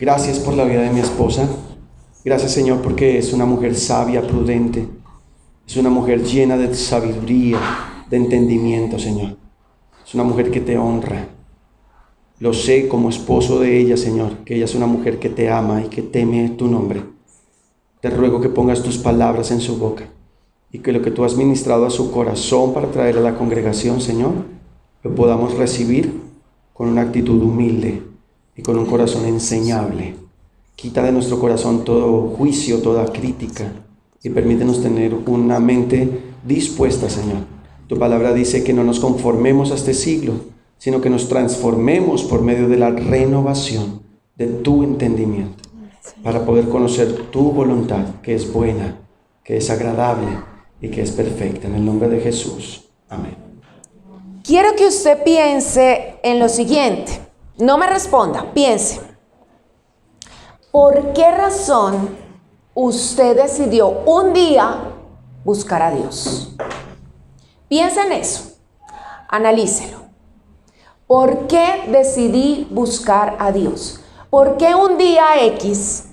Gracias por la vida de mi esposa. Gracias, Señor, porque es una mujer sabia, prudente. Es una mujer llena de sabiduría, de entendimiento, Señor. Es una mujer que te honra. Lo sé como esposo de ella, Señor, que ella es una mujer que te ama y que teme tu nombre. Te ruego que pongas tus palabras en su boca y que lo que tú has ministrado a su corazón para traer a la congregación, Señor, lo podamos recibir con una actitud humilde y con un corazón enseñable. Quita de nuestro corazón todo juicio, toda crítica y permítenos tener una mente dispuesta, Señor. Tu palabra dice que no nos conformemos a este siglo, sino que nos transformemos por medio de la renovación de tu entendimiento para poder conocer tu voluntad, que es buena, que es agradable y que es perfecta. En el nombre de Jesús. Amén. Quiero que usted piense en lo siguiente. No me responda, piense. ¿Por qué razón usted decidió un día buscar a Dios? Piensa en eso. Analícelo. ¿Por qué decidí buscar a Dios? ¿Por qué un día X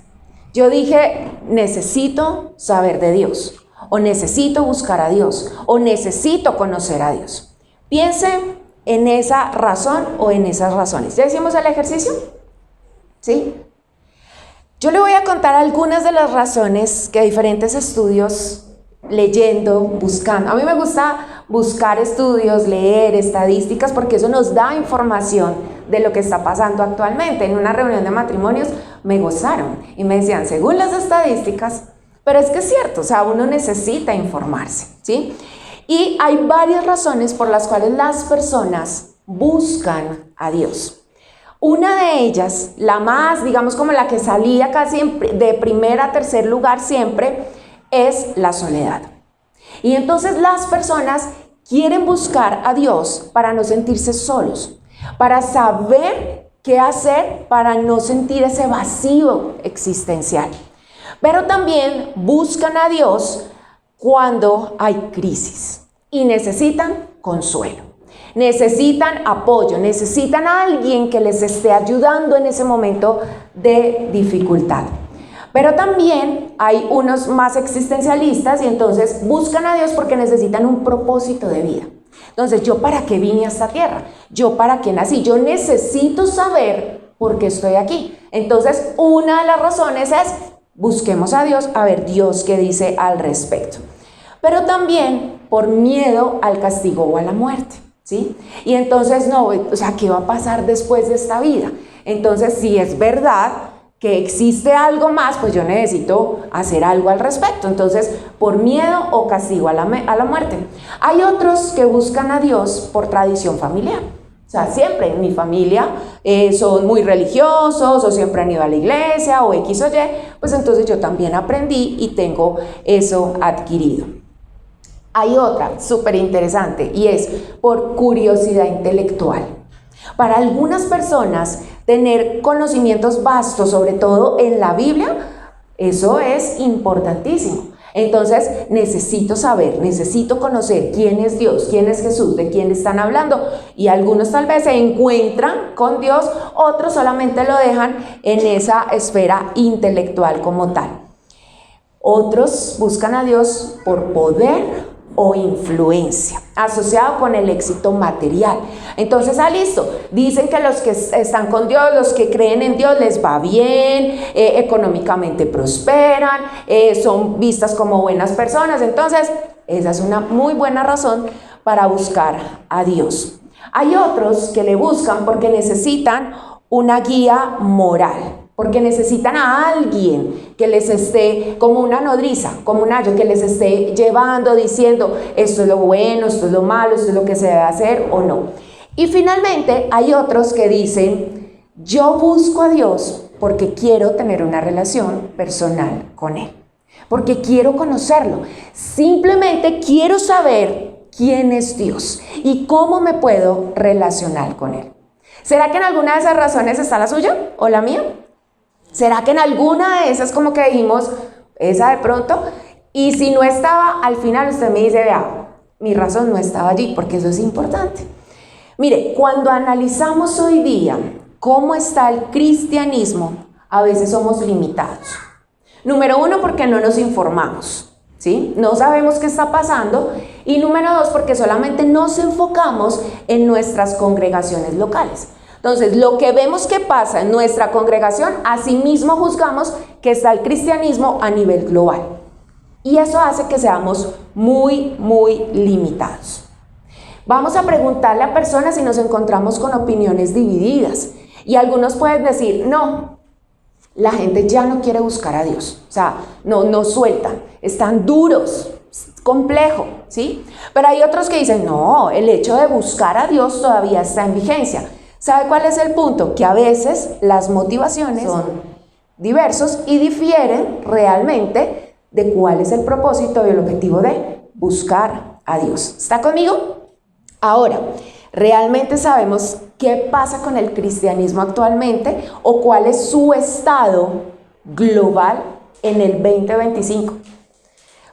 yo dije, necesito saber de Dios? O necesito buscar a Dios. O necesito conocer a Dios. Piense en esa razón o en esas razones. ¿Ya hicimos el ejercicio? ¿Sí? Yo le voy a contar algunas de las razones que diferentes estudios, leyendo, buscando. A mí me gusta buscar estudios, leer estadísticas, porque eso nos da información de lo que está pasando actualmente. En una reunión de matrimonios me gozaron y me decían, según las estadísticas, pero es que es cierto, o sea, uno necesita informarse, ¿sí? Y hay varias razones por las cuales las personas buscan a Dios. Una de ellas, la más, digamos, como la que salía casi de primer a tercer lugar siempre, es la soledad. Y entonces las personas quieren buscar a Dios para no sentirse solos, para saber qué hacer para no sentir ese vacío existencial. Pero también buscan a Dios cuando hay crisis y necesitan consuelo. Necesitan apoyo, necesitan a alguien que les esté ayudando en ese momento de dificultad. Pero también hay unos más existencialistas y entonces buscan a Dios porque necesitan un propósito de vida. Entonces, ¿yo para qué vine a esta tierra? ¿Yo para qué nací? Yo necesito saber por qué estoy aquí. Entonces, una de las razones es, busquemos a Dios, a ver Dios qué dice al respecto. Pero también por miedo al castigo o a la muerte. ¿Sí? Y entonces no, o sea, ¿qué va a pasar después de esta vida? Entonces, si es verdad que existe algo más, pues yo necesito hacer algo al respecto. Entonces, por miedo o castigo a la muerte. Hay otros que buscan a Dios por tradición familiar. O sea, siempre en mi familia son muy religiosos o siempre han ido a la iglesia o X o Y, pues entonces yo también aprendí y tengo eso adquirido. Hay otra súper interesante y es por curiosidad intelectual. Para algunas personas, tener conocimientos vastos, sobre todo en la Biblia, eso es importantísimo. Entonces, necesito saber, necesito conocer quién es Dios, quién es Jesús, de quién están hablando. Y algunos tal vez se encuentran con Dios, otros solamente lo dejan en esa esfera intelectual como tal. Otros buscan a Dios por poder o influencia, asociado con el éxito material. Entonces, listo, dicen que los que están con Dios, los que creen en Dios, les va bien, económicamente prosperan, son vistas como buenas personas. Entonces, esa es una muy buena razón para buscar a Dios. Hay otros que le buscan porque necesitan una guía moral, porque necesitan a alguien que les esté, como una nodriza, como un ayo, que les esté llevando, diciendo, esto es lo bueno, esto es lo malo, esto es lo que se debe hacer o no. Y finalmente hay otros que dicen, yo busco a Dios porque quiero tener una relación personal con Él, porque quiero conocerlo, simplemente quiero saber quién es Dios y cómo me puedo relacionar con Él. ¿Será que en alguna de esas razones está la suya o la mía? ¿Será que en alguna de esas como que dijimos, esa de pronto? Y si no estaba, al final usted me dice, vea, mi razón no estaba allí, porque eso es importante. Mire, cuando analizamos hoy día cómo está el cristianismo, a veces somos limitados. Número uno, porque no nos informamos, ¿sí? No sabemos qué está pasando. Y número dos, porque solamente nos enfocamos en nuestras congregaciones locales. Entonces, lo que vemos que pasa en nuestra congregación, asimismo juzgamos que está el cristianismo a nivel global. Y eso hace que seamos muy limitados. Vamos a preguntarle a personas si nos encontramos con opiniones divididas. Y algunos pueden decir, no, la gente ya no quiere buscar a Dios. O sea, no sueltan, están duros, es complejo, ¿sí? Pero hay otros que dicen, no, el hecho de buscar a Dios todavía está en vigencia. ¿Sabe cuál es el punto? Que a veces las motivaciones son diversos y difieren realmente de cuál es el propósito y el objetivo de buscar a Dios. ¿Está conmigo? Ahora, ¿realmente sabemos qué pasa con el cristianismo actualmente o cuál es su estado global en el 2025?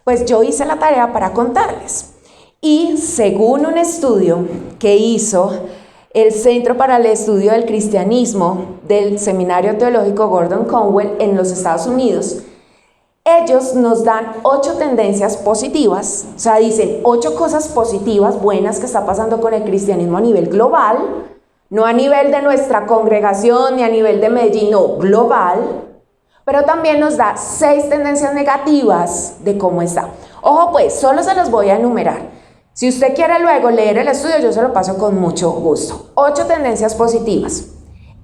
Pues yo hice la tarea para contarles. Y según un estudio que hizo el Centro para el Estudio del Cristianismo del Seminario Teológico Gordon Conwell en los Estados Unidos, ellos nos dan 8 tendencias positivas, o sea, dicen 8 cosas positivas, buenas que está pasando con el cristianismo a nivel global, no a nivel de nuestra congregación ni a nivel de Medellín, no, global, pero también nos da 6 tendencias negativas de cómo está. Ojo pues, solo se los voy a enumerar. Si usted quiere luego leer el estudio, yo se lo paso con mucho gusto. 8 tendencias positivas.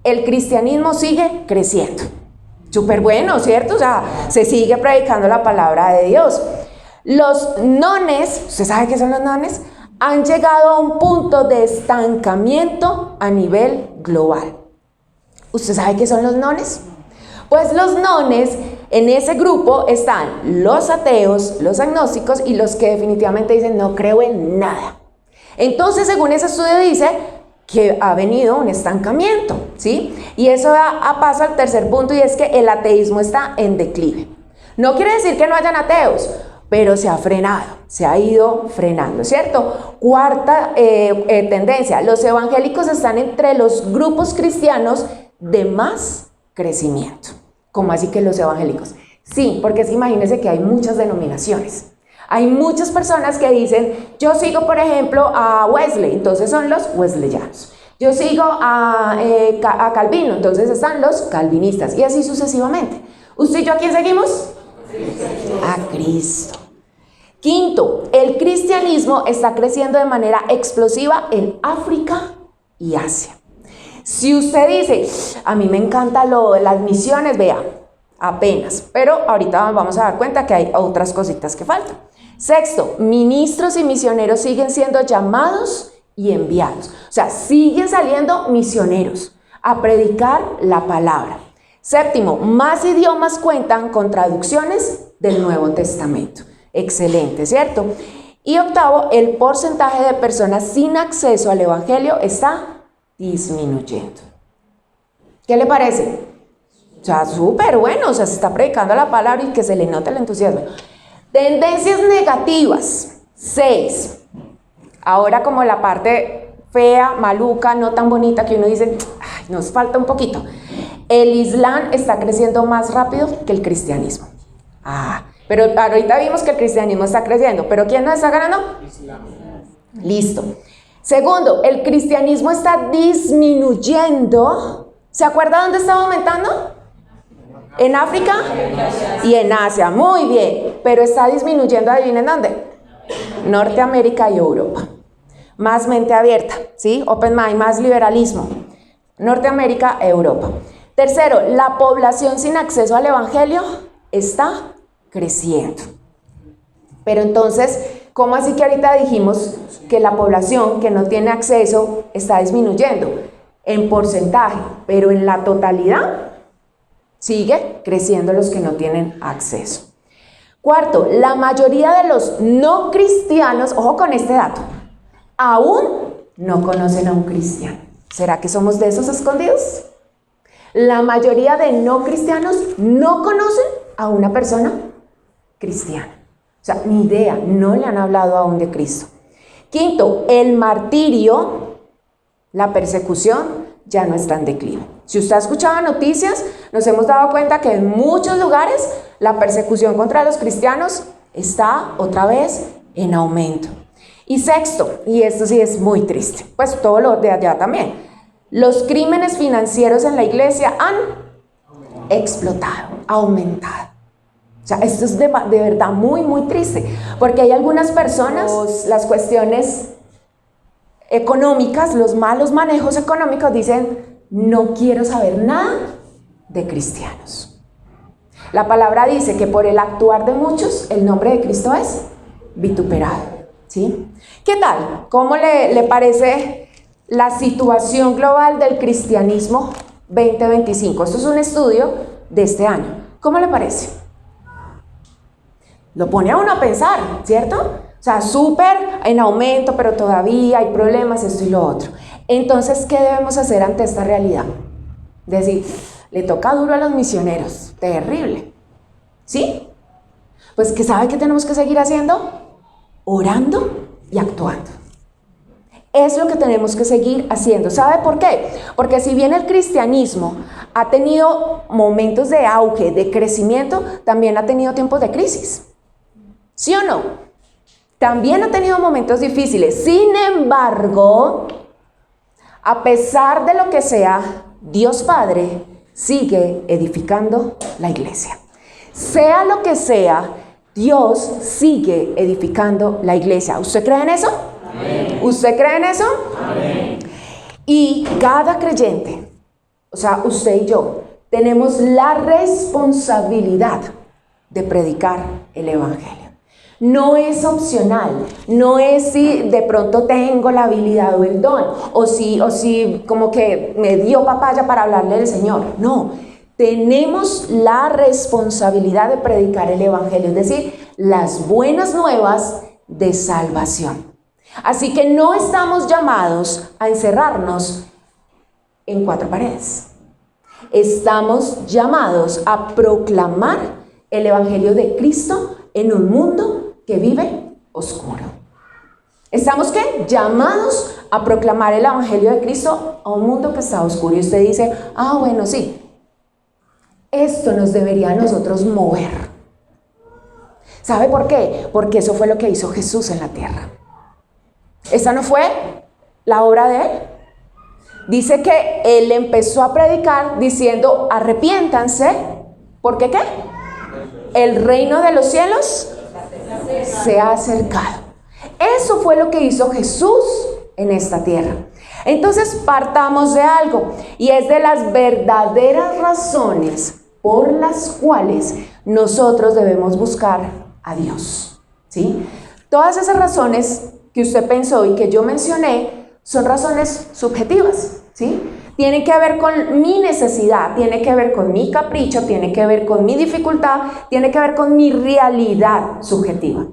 El cristianismo sigue creciendo. Súper bueno, ¿cierto? O sea, se sigue predicando la palabra de Dios. Los nones, ¿usted sabe qué son los nones? Han llegado a un punto de estancamiento a nivel global. ¿Usted sabe qué son los nones? Pues los nones, en ese grupo están los ateos, los agnósticos y los que definitivamente dicen no creo en nada. Entonces, según ese estudio dice que ha venido un estancamiento, ¿sí? Y eso da paso al tercer punto, y es que el ateísmo está en declive. No quiere decir que no hayan ateos, pero se ha frenado, se ha ido frenando, ¿cierto? Cuarta tendencia, los evangélicos están entre los grupos cristianos de más crecimiento. ¿Cómo así que los evangélicos? Sí, porque imagínense que hay muchas denominaciones. Hay muchas personas que dicen, yo sigo por ejemplo a Wesley, entonces son los wesleyanos. Yo sigo a Calvino, entonces están los calvinistas, y así sucesivamente. ¿Usted y yo a quién seguimos? A Cristo. Quinto, el cristianismo está creciendo de manera explosiva en África y Asia. Si usted dice, a mí me encanta las misiones, vea, apenas, pero ahorita vamos a dar cuenta que hay otras cositas que faltan. Sexto, ministros y misioneros siguen siendo llamados y enviados. O sea, siguen saliendo misioneros a predicar la palabra. Séptimo, más idiomas cuentan con traducciones del Nuevo Testamento. Excelente, ¿cierto? Y octavo, el porcentaje de personas sin acceso al Evangelio está disminuyendo. ¿Qué le parece? O sea, súper bueno, o sea, se está predicando la palabra y que se le nota el entusiasmo. Tendencias negativas, 6. Ahora como la parte fea, maluca, no tan bonita, que uno dice, ay, nos falta un poquito. El Islam está creciendo más rápido que el cristianismo. Pero ahorita vimos que el cristianismo está creciendo, pero ¿quién nos está ganando? Islam. Listo. Segundo, el cristianismo está disminuyendo. ¿Se acuerda dónde estaba aumentando? ¿En África? Y en Asia. Muy bien. Pero está disminuyendo, adivinen dónde. Norteamérica y Europa. Más mente abierta, ¿sí? Open mind, más liberalismo. Norteamérica, Europa. Tercero, la población sin acceso al Evangelio está creciendo. Pero entonces, ¿cómo así que ahorita dijimos que la población que no tiene acceso está disminuyendo? En porcentaje, pero en la totalidad sigue creciendo los que no tienen acceso. Cuarto, la mayoría de los no cristianos, ojo con este dato, aún no conocen a un cristiano. ¿Será que somos de esos escondidos? La mayoría de no cristianos no conocen a una persona cristiana. O sea, ni idea, no le han hablado aún de Cristo. Quinto, el martirio, la persecución, ya no está en declive. Si usted ha escuchado noticias, nos hemos dado cuenta que en muchos lugares la persecución contra los cristianos está otra vez en aumento. Y sexto, y esto sí es muy triste, pues todo lo de allá también, los crímenes financieros en la iglesia han explotado, aumentado. O sea, esto es de verdad muy, muy triste, porque hay algunas personas, las cuestiones económicas, los malos manejos económicos dicen, no quiero saber nada de cristianos. La palabra dice que por el actuar de muchos, el nombre de Cristo es vituperado, ¿sí? ¿Qué tal? ¿Cómo le parece la situación global del cristianismo 2025? Esto es un estudio de este año. ¿Cómo le parece? Lo pone a uno a pensar, ¿cierto? O sea, súper en aumento, pero todavía hay problemas, esto y lo otro. Entonces, ¿qué debemos hacer ante esta realidad? Decir, le toca duro a los misioneros, terrible, ¿sí? Pues, ¿qué sabe que tenemos que seguir haciendo? Orando y actuando. Es lo que tenemos que seguir haciendo. ¿Sabe por qué? Porque si bien el cristianismo ha tenido momentos de auge, de crecimiento, también ha tenido tiempos de crisis. ¿Sí o no? También ha tenido momentos difíciles. Sin embargo, a pesar de lo que sea, Dios Padre sigue edificando la iglesia. Sea lo que sea, Dios sigue edificando la iglesia. ¿Usted cree en eso? Amén. ¿Usted cree en eso? Amén. Y cada creyente, o sea, usted y yo, tenemos la responsabilidad de predicar el evangelio. No es opcional, no es si de pronto tengo la habilidad o el don, o si como que me dio papaya para hablarle del Señor. No, tenemos la responsabilidad de predicar el evangelio, es decir, las buenas nuevas de salvación. Así que no estamos llamados a encerrarnos en cuatro paredes. Estamos llamados a proclamar el evangelio de Cristo en un mundo que vive oscuro. ¿Estamos qué? Llamados a proclamar el evangelio de Cristo a un mundo que está oscuro. Y usted dice, bueno, sí, esto nos debería a nosotros mover. ¿Sabe por qué? Porque eso fue lo que hizo Jesús en la tierra. ¿Esa no fue la obra de Él? Dice que Él empezó a predicar diciendo, arrepiéntanse, ¿porque qué? El reino de los cielos se ha acercado. Eso fue lo que hizo Jesús en esta tierra. Entonces partamos de algo, y es de las verdaderas razones por las cuales nosotros debemos buscar a Dios, ¿sí? Todas esas razones que usted pensó y que yo mencioné son razones subjetivas, ¿sí? Tienen que ver con mi necesidad, tiene que ver con mi capricho, tiene que ver con mi dificultad, tiene que ver con mi realidad subjetiva.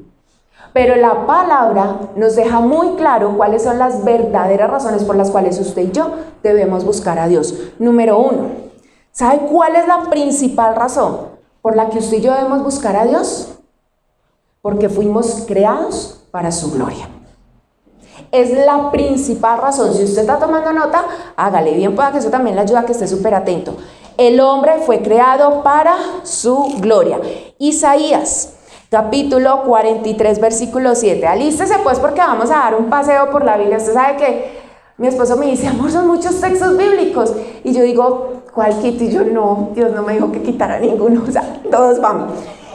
Pero la palabra nos deja muy claro cuáles son las verdaderas razones por las cuales usted y yo debemos buscar a Dios. Número 1, ¿sabe cuál es la principal razón por la que usted y yo debemos buscar a Dios? Porque fuimos creados para su gloria. Es la principal razón. Si usted está tomando nota, hágale bien, pueda que eso también le ayude a que esté súper atento. El hombre fue creado para su gloria. Isaías, capítulo 43, versículo 7. Alístese pues porque vamos a dar un paseo por la Biblia. Usted sabe que mi esposo me dice, amor, son muchos textos bíblicos. Y yo digo, ¿cuál quito? Y yo, no, Dios no me dijo que quitara ninguno. O sea, todos vamos.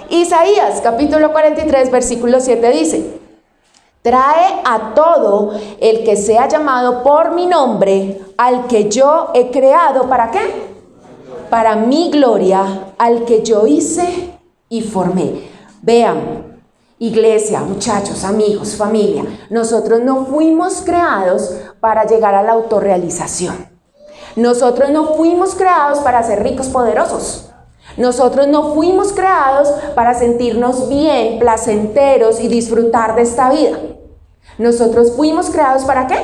Isaías, capítulo 43, versículo 7 dice, trae a todo el que sea llamado por mi nombre, al que yo he creado, ¿para qué? Para mi gloria, al que yo hice y formé. Vean, iglesia, muchachos, amigos, familia, nosotros no fuimos creados para llegar a la autorrealización. Nosotros no fuimos creados para ser ricos, poderosos. Nosotros no fuimos creados para sentirnos bien, placenteros y disfrutar de esta vida. Nosotros fuimos creados ¿para qué?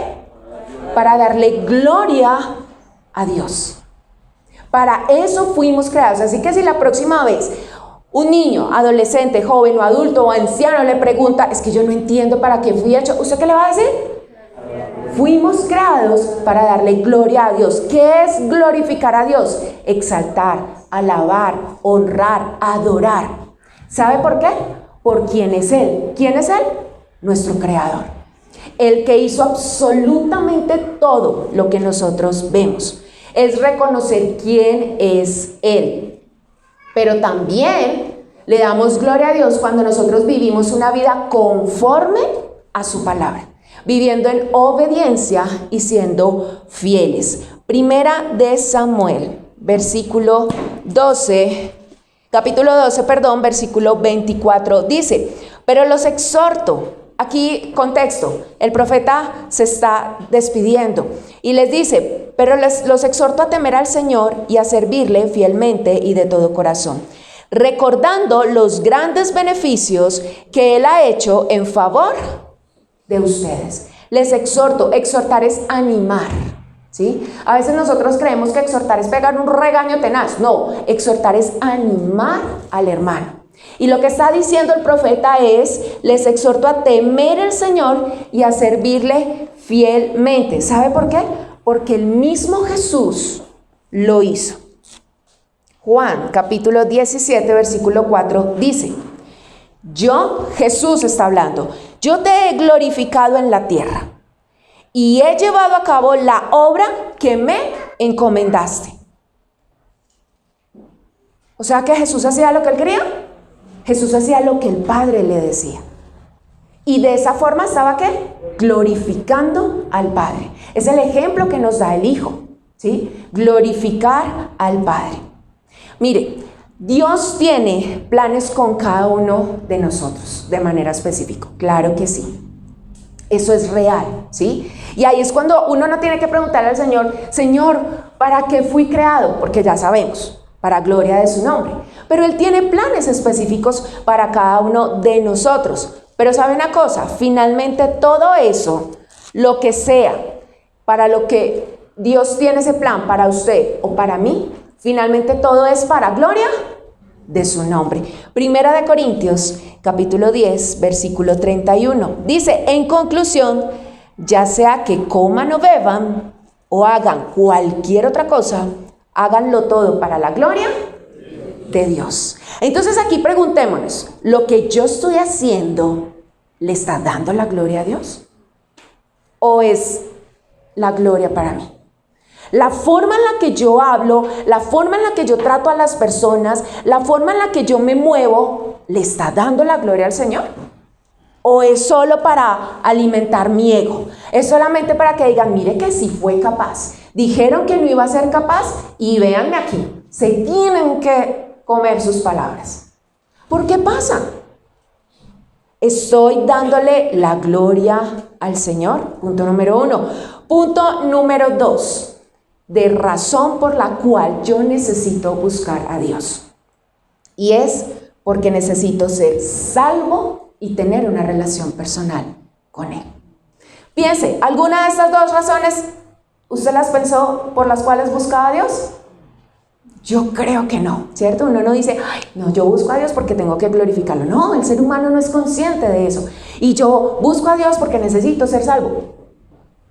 Para darle gloria a Dios. Para eso fuimos creados. Así que si la próxima vez un niño, adolescente, joven o adulto o anciano le pregunta, es que yo no entiendo para qué fui hecho, ¿usted qué le va a decir? fuimos creados para darle gloria a Dios. ¿Qué es glorificar a Dios? Exaltar, alabar, honrar, adorar. ¿Sabe por qué? Por quién es Él. ¿Quién es Él? Nuestro creador. El que hizo absolutamente todo lo que nosotros vemos. Es reconocer quién es Él. Pero también le damos gloria a Dios cuando nosotros vivimos una vida conforme a su palabra, viviendo en obediencia y siendo fieles. Primera de Samuel, capítulo 12, versículo 24, dice: pero los exhorto. Aquí, contexto, el profeta se está despidiendo y les dice: pero los exhorto a temer al Señor y a servirle fielmente y de todo corazón, recordando los grandes beneficios que Él ha hecho en favor de ustedes. Les exhorto. Exhortar es animar, ¿sí? A veces nosotros creemos que exhortar es pegar un regaño tenaz. No, exhortar es animar al hermano. Y lo que está diciendo el profeta es: les exhorto a temer al Señor y a servirle fielmente. ¿Sabe por qué? Porque el mismo Jesús lo hizo. Juan, capítulo 17, versículo 4, dice: Jesús está hablando, yo te he glorificado en la tierra y he llevado a cabo la obra que me encomendaste. O sea que Jesús hacía lo que Él quería. Jesús hacía lo que el Padre le decía. Y de esa forma estaba, ¿qué? Glorificando al Padre. Es el ejemplo que nos da el Hijo, ¿sí? Glorificar al Padre. Mire, Dios tiene planes con cada uno de nosotros de manera específica. Claro que sí. Eso es real, ¿sí? Y ahí es cuando uno no tiene que preguntarle al Señor: Señor, ¿para qué fui creado? Porque ya sabemos, para gloria de su nombre. Pero Él tiene planes específicos para cada uno de nosotros. Pero ¿sabe una cosa? Finalmente todo eso, lo que sea, para lo que Dios tiene ese plan para usted o para mí, finalmente todo es para gloria de su nombre. Primera de Corintios, capítulo 10, versículo 31. Dice: en conclusión, ya sea que coman o beban o hagan cualquier otra cosa, háganlo todo para la gloria de Dios. Entonces aquí preguntémonos: ¿lo que yo estoy haciendo le está dando la gloria a Dios? ¿O es la gloria para mí? La forma en la que yo hablo, la forma en la que yo trato a las personas, la forma en la que yo me muevo, ¿le está dando la gloria al Señor? ¿O es solo para alimentar mi ego? Es solamente para que digan: mire que sí fue capaz. Dijeron que no iba a ser capaz y véanme aquí. Se tienen que comer sus palabras. ¿Por qué pasa? ¿Estoy dándole la gloria al Señor? Punto número 1. Punto número 2. De razón por la cual yo necesito buscar a Dios. Y es porque necesito ser salvo y tener una relación personal con Él. Piense, ¿alguna de estas dos razones usted las pensó por las cuales buscaba a Dios? Yo creo que no, ¿cierto? Uno no dice: ay, no, yo busco a Dios porque tengo que glorificarlo. No, el ser humano no es consciente de eso. Y yo busco a Dios porque necesito ser salvo.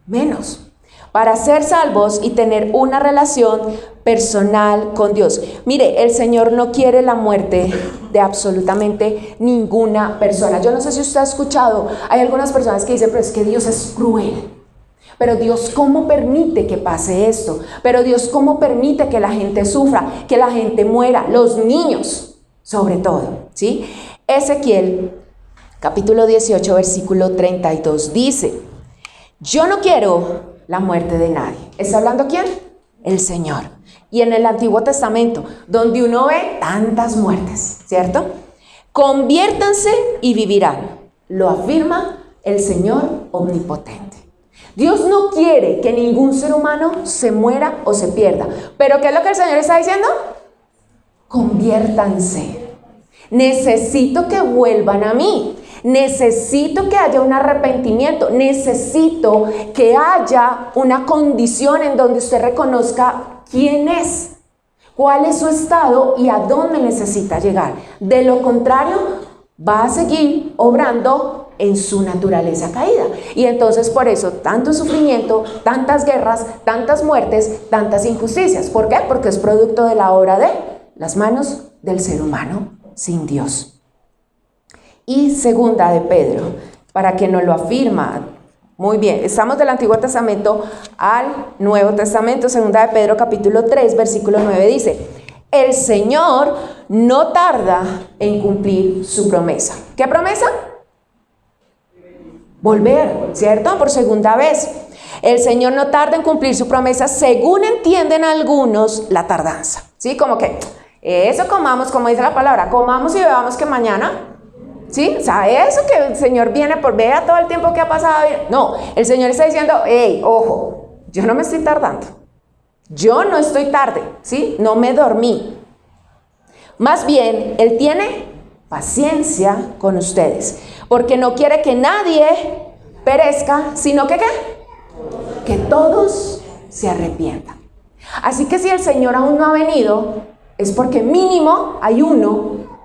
Menos. Para ser salvos y tener una relación personal con Dios. Mire, el Señor no quiere la muerte de absolutamente ninguna persona. Yo no sé si usted ha escuchado, hay algunas personas que dicen: pero es que Dios es cruel. Pero Dios, ¿cómo permite que pase esto? Pero Dios, ¿cómo permite que la gente sufra, que la gente muera? Los niños, sobre todo, ¿sí? Ezequiel, capítulo 18, versículo 32, dice: yo no quiero la muerte de nadie. ¿Está hablando quién? El Señor. Y en el Antiguo Testamento, donde uno ve tantas muertes, ¿cierto? Conviértanse y vivirán. Lo afirma el Señor omnipotente. Dios no quiere que ningún ser humano se muera o se pierda. ¿Pero qué es lo que el Señor está diciendo? Conviértanse. Necesito que vuelvan a mí. Necesito que haya un arrepentimiento. Necesito que haya una condición en donde usted reconozca quién es, cuál es su estado y a dónde necesita llegar. De lo contrario, va a seguir obrando en su naturaleza caída. Y entonces por eso tanto sufrimiento, tantas guerras, tantas muertes, tantas injusticias. ¿Por qué? Porque es producto de la obra de las manos del ser humano sin Dios. Y segunda de Pedro, para que nos lo afirma. Muy bien, estamos del Antiguo Testamento al Nuevo Testamento. Segunda de Pedro capítulo 3, versículo 9 dice: el Señor no tarda en cumplir su promesa. ¿Qué promesa? Volver, ¿cierto? Por segunda vez. El Señor no tarda en cumplir su promesa, según entienden algunos la tardanza. ¿Sí? Como que eso comamos, como dice la palabra, comamos y bebamos que mañana. ¿Sí? O sea, eso que el Señor viene por vea todo el tiempo que ha pasado. No, el Señor está diciendo, hey, ojo, yo no me estoy tardando. Yo no estoy tarde, ¿sí? No me dormí. Más bien, Él tiene paciencia con ustedes, porque no quiere que nadie perezca, sino que ¿qué? Que todos se arrepientan. Así que si el Señor aún no ha venido, es porque mínimo hay uno,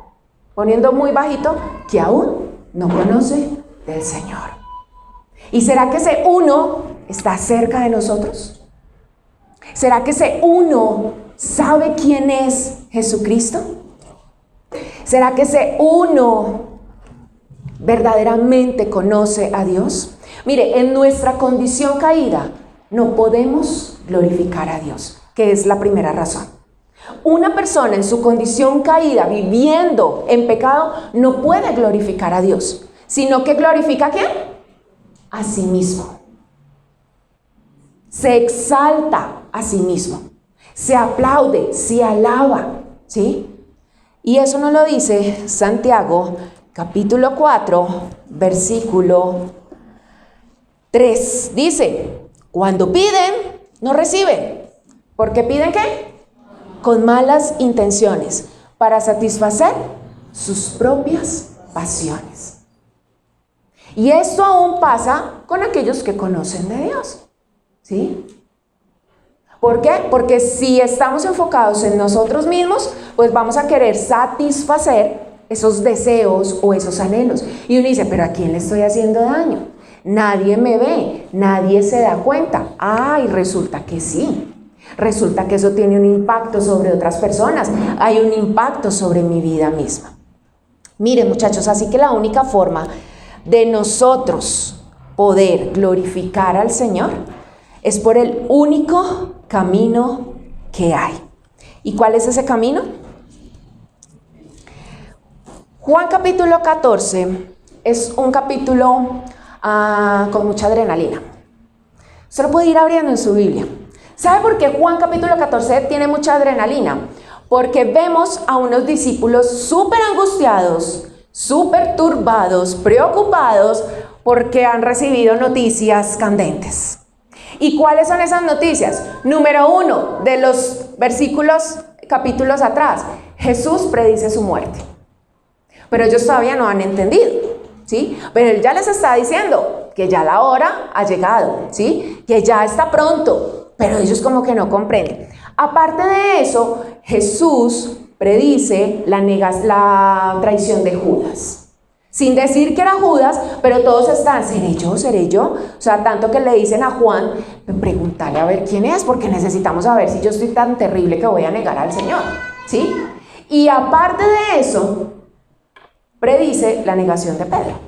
poniendo muy bajito, que aún no conoce del Señor. ¿Y será que ese uno está cerca de nosotros? ¿Será que ese uno sabe quién es Jesucristo? ¿Será que ese uno verdaderamente conoce a Dios? Mire, en nuestra condición caída no podemos glorificar a Dios, que es la primera razón. Una persona en su condición caída, viviendo en pecado, no puede glorificar a Dios, sino que glorifica ¿a quién? A sí mismo. Se exalta a sí mismo, se aplaude, se alaba, ¿sí? Y eso nos lo dice Santiago, capítulo 4, versículo 3. Dice, cuando piden, no reciben. ¿Por qué piden qué? Con malas intenciones, para satisfacer sus propias pasiones. Y esto aún pasa con aquellos que conocen de Dios, ¿sí? ¿Por qué? Porque si estamos enfocados en nosotros mismos, pues vamos a querer satisfacer esos deseos o esos anhelos. Y uno dice, pero ¿a quién le estoy haciendo daño? Nadie me ve, nadie se da cuenta. Y resulta que sí. Resulta que eso tiene un impacto sobre otras personas. Hay un impacto sobre mi vida misma. Miren, muchachos, así que la única forma de nosotros poder glorificar al Señor es por el único camino que hay. ¿Y cuál es ese camino? Juan capítulo 14 es un capítulo con mucha adrenalina. Usted lo puede ir abriendo en su Biblia. ¿Sabe por qué Juan capítulo 14 tiene mucha adrenalina? Porque vemos a unos discípulos súper angustiados, súper turbados, preocupados porque han recibido noticias candentes. ¿Y cuáles son esas noticias? Número 1, de los capítulos atrás, Jesús predice su muerte. Pero ellos todavía no han entendido, ¿sí? Pero Él ya les está diciendo que ya la hora ha llegado, ¿sí? Que ya está pronto, pero ellos como que no comprenden. Aparte de eso, Jesús predice la traición de Judas. Sin decir que era Judas, pero todos están, ¿seré yo? ¿Seré yo? O sea, tanto que le dicen a Juan, pregúntale a ver quién es, porque necesitamos saber si yo estoy tan terrible que voy a negar al Señor, ¿sí? Y aparte de eso, predice la negación de Pedro.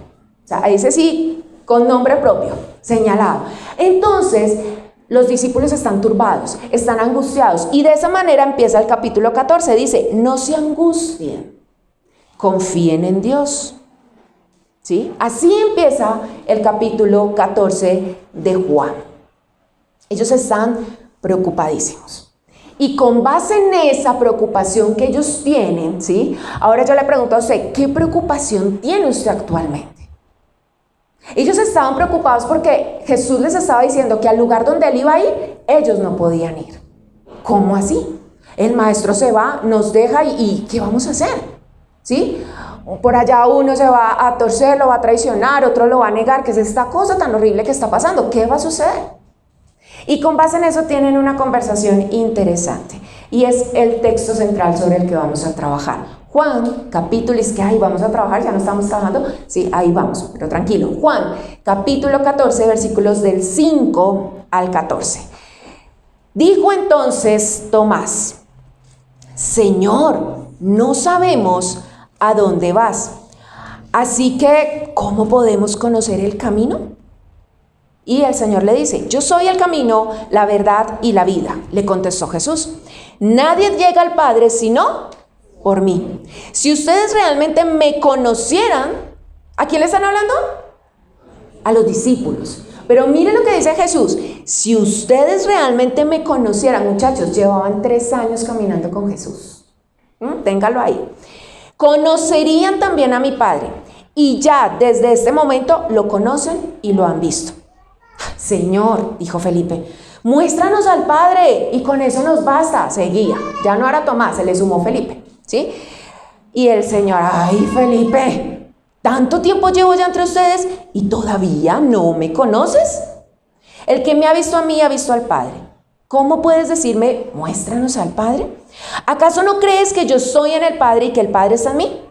O sea, ese sí, con nombre propio, señalado. Entonces, los discípulos están turbados, están angustiados, y de esa manera empieza el capítulo 14, dice, no se angustien, confíen en Dios. ¿Sí? Así empieza el capítulo 14 de Juan. Ellos están preocupadísimos. Y con base en esa preocupación que ellos tienen, ¿sí? Ahora yo le pregunto a usted, ¿qué preocupación tiene usted actualmente? Ellos estaban preocupados porque Jesús les estaba diciendo que al lugar donde Él iba a ir, ellos no podían ir. ¿Cómo así? El maestro se va, nos deja y ¿qué vamos a hacer? ¿Sí? Por allá uno se va a torcer, lo va a traicionar, otro lo va a negar, que es esta cosa tan horrible que está pasando. ¿Qué va a suceder? Y con base en eso tienen una conversación interesante. Y es el texto central sobre el que vamos a trabajar. Juan, capítulo, es que ahí vamos a trabajar, ya no estamos trabajando, sí, ahí vamos, pero tranquilo. Juan, capítulo 14, versículos del 5 al 14. Dijo entonces Tomás: Señor, no sabemos a dónde vas, así que ¿cómo podemos conocer el camino? Y el Señor le dice: yo soy el camino, la verdad y la vida. Le contestó Jesús: nadie llega al Padre sino por mí. Si ustedes realmente me conocieran, ¿a quién le están hablando? A los discípulos. Pero miren lo que dice Jesús: si ustedes realmente me conocieran, muchachos, llevaban 3 años caminando con Jesús. Téngalo ahí. Conocerían también a mi Padre, y ya desde este momento lo conocen y lo han visto. Señor, dijo Felipe, muéstranos al Padre y con eso nos basta. Seguía, ya no era Tomás, se le sumó Felipe, ¿sí? Y el Señor: ay, Felipe, tanto tiempo llevo ya entre ustedes y todavía no me conoces. El que me ha visto a mí ha visto al Padre. ¿Cómo puedes decirme, muéstranos al Padre? ¿Acaso no crees que yo estoy en el Padre y que el Padre está en mí?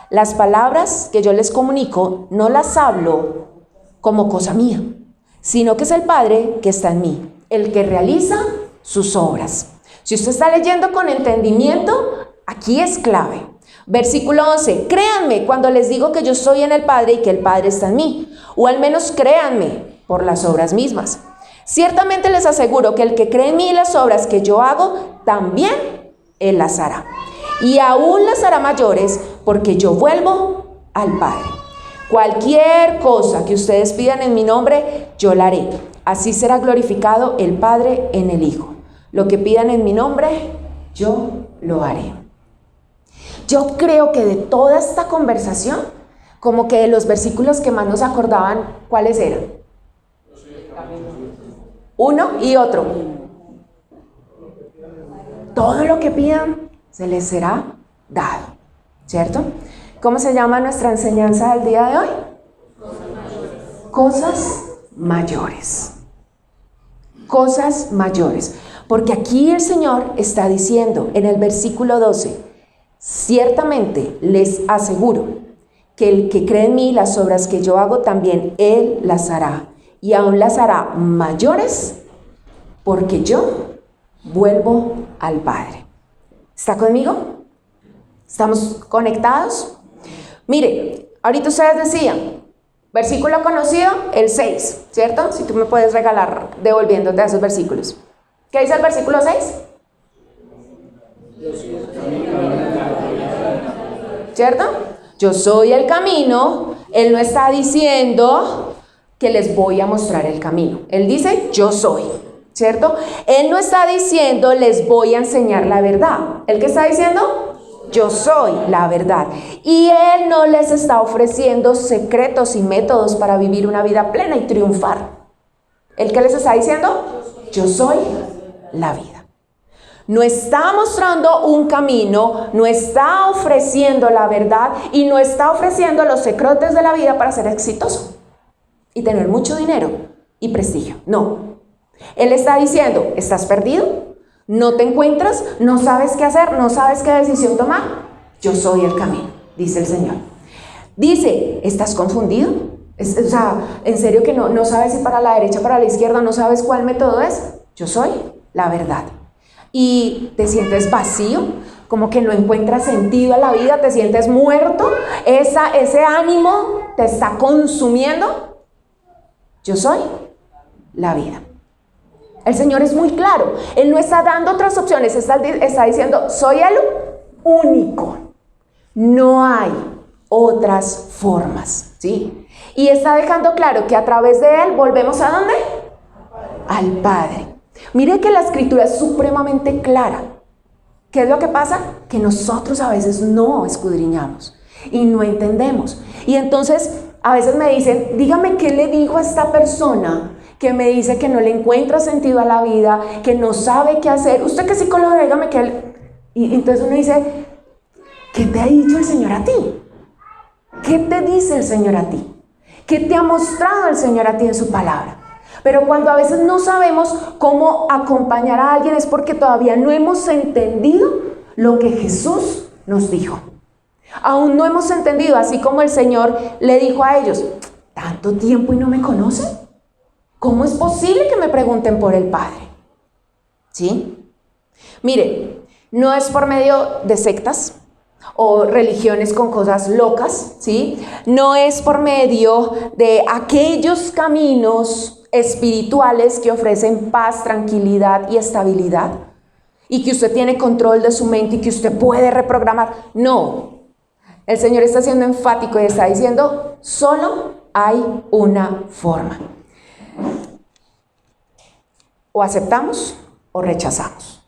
Las palabras que yo les comunico no las hablo como cosa mía, sino que es el Padre que está en mí, el que realiza sus obras. Si usted está leyendo con entendimiento, aquí es clave. Versículo 11, créanme cuando les digo que yo estoy en el Padre y que el Padre está en mí, o al menos créanme por las obras mismas. Ciertamente les aseguro que el que cree en mí y las obras que yo hago, también él las hará. Y aún las hará mayores, porque yo vuelvo al Padre. Cualquier cosa que ustedes pidan en mi nombre, yo la haré. Así será glorificado el Padre en el Hijo. Lo que pidan en mi nombre, yo lo haré. Yo creo que de toda esta conversación, como que de los versículos que más nos acordaban, ¿cuáles eran? Uno y otro. Todo lo que pidan se les será dado, ¿cierto? ¿Cómo se llama nuestra enseñanza del día de hoy? Cosas mayores. Cosas mayores. Porque aquí el Señor está diciendo en el versículo 12, ciertamente les aseguro que el que cree en mí, las obras que yo hago, también Él las hará. Y aún las hará mayores, porque yo vuelvo al Padre. ¿Está conmigo? ¿Estamos conectados? Mire, ahorita ustedes decían, versículo conocido, el 6, ¿cierto? Si tú me puedes regalar devolviéndote a esos versículos. ¿Qué dice el versículo 6? ¿Cierto? Yo soy el camino. Él no está diciendo que les voy a mostrar el camino. Él dice, yo soy, ¿cierto? Él no está diciendo, les voy a enseñar la verdad. ¿El qué está diciendo? Yo soy la verdad. Y Él no les está ofreciendo secretos y métodos para vivir una vida plena y triunfar. ¿El qué les está diciendo? Yo soy la vida. No está mostrando un camino, no está ofreciendo la verdad y no está ofreciendo los secretos de la vida para ser exitoso y tener mucho dinero y prestigio. No. Él está diciendo, ¿estás perdido? ¿No te encuentras? ¿No sabes qué hacer? ¿No sabes qué decisión tomar? Yo soy el camino, dice el Señor. Dice, ¿estás confundido? O sea, ¿en serio que no sabes si para la derecha o para la izquierda? ¿No sabes cuál método es? Yo soy la verdad. ¿Y te sientes vacío? Como que no encuentras sentido a la vida, te sientes muerto, ese ánimo te está consumiendo. Yo soy la vida. El Señor es muy claro, Él no está dando otras opciones, está diciendo, soy el único, no hay otras formas, ¿sí? Y está dejando claro que a través de Él volvemos ¿a dónde? Al Padre. Mire que la Escritura es supremamente clara. ¿Qué es lo que pasa? Que nosotros a veces no escudriñamos y no entendemos. Y entonces a veces me dicen, dígame qué le digo a esta persona que me dice que no le encuentra sentido a la vida, que no sabe qué hacer. Usted que es psicólogo, dígame que él... Y entonces uno dice, ¿qué te ha dicho el Señor a ti? ¿Qué te dice el Señor a ti? ¿Qué te ha mostrado el Señor a ti en su palabra? Pero cuando a veces no sabemos cómo acompañar a alguien es porque todavía no hemos entendido lo que Jesús nos dijo. Aún no hemos entendido, así como el Señor le dijo a ellos, ¿tanto tiempo y no me conocen? ¿Cómo es posible que me pregunten por el Padre? ¿Sí? Mire, no es por medio de sectas o religiones con cosas locas, ¿sí? No es por medio de aquellos caminos espirituales que ofrecen paz, tranquilidad y estabilidad, y que usted tiene control de su mente y que usted puede reprogramar. No, el Señor está siendo enfático y está diciendo, solo hay una forma. O aceptamos o rechazamos.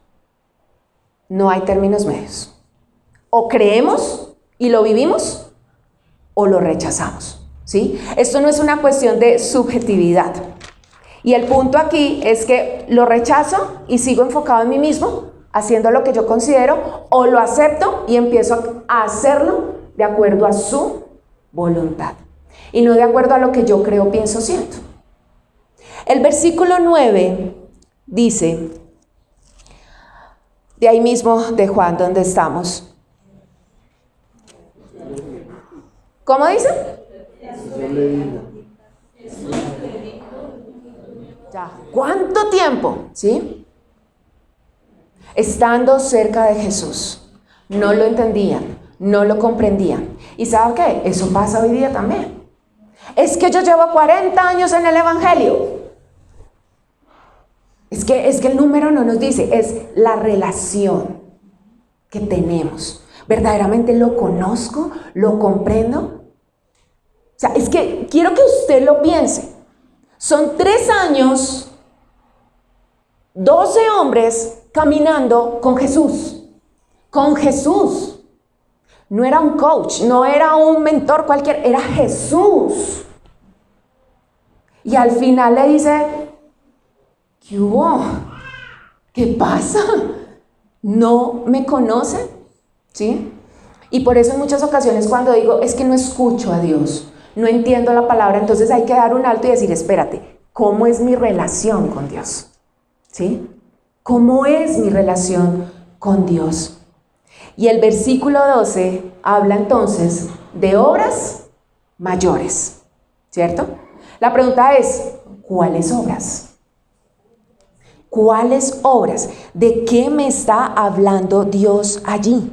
No hay términos medios. O creemos y lo vivimos, o lo rechazamos, ¿sí? Esto no es una cuestión de subjetividad. Y el punto aquí es que lo rechazo y sigo enfocado en mí mismo, haciendo lo que yo considero, o lo acepto y empiezo a hacerlo de acuerdo a su voluntad y no de acuerdo a lo que yo creo, pienso, siento. El versículo 9 dice, de ahí mismo de Juan, donde estamos. ¿Cómo dice? Ya. ¿Cuánto tiempo? ¿Sí? Estando cerca de Jesús, no lo entendían, no lo comprendían. ¿Y sabe qué? Eso pasa hoy día también. Es que yo llevo 40 años en el Evangelio. Es que el número no nos dice, es la relación que tenemos. ¿Verdaderamente lo conozco? ¿Lo comprendo? O sea, es que quiero que usted lo piense. Son 3 años, 12 hombres caminando con Jesús. Con Jesús. No era un coach, no era un mentor cualquiera, era Jesús. Y al final le dice, ¿qué hubo? ¿Qué pasa? ¿No me conocen? ¿Sí? Y por eso en muchas ocasiones cuando digo, es que no escucho a Dios, no entiendo la palabra, entonces hay que dar un alto y decir, espérate, ¿cómo es mi relación con Dios? ¿Sí? ¿Cómo es mi relación con Dios? Y el versículo 12 habla entonces de obras mayores, ¿cierto? La pregunta es, ¿cuáles obras? ¿Cuáles obras? ¿De qué me está hablando Dios allí?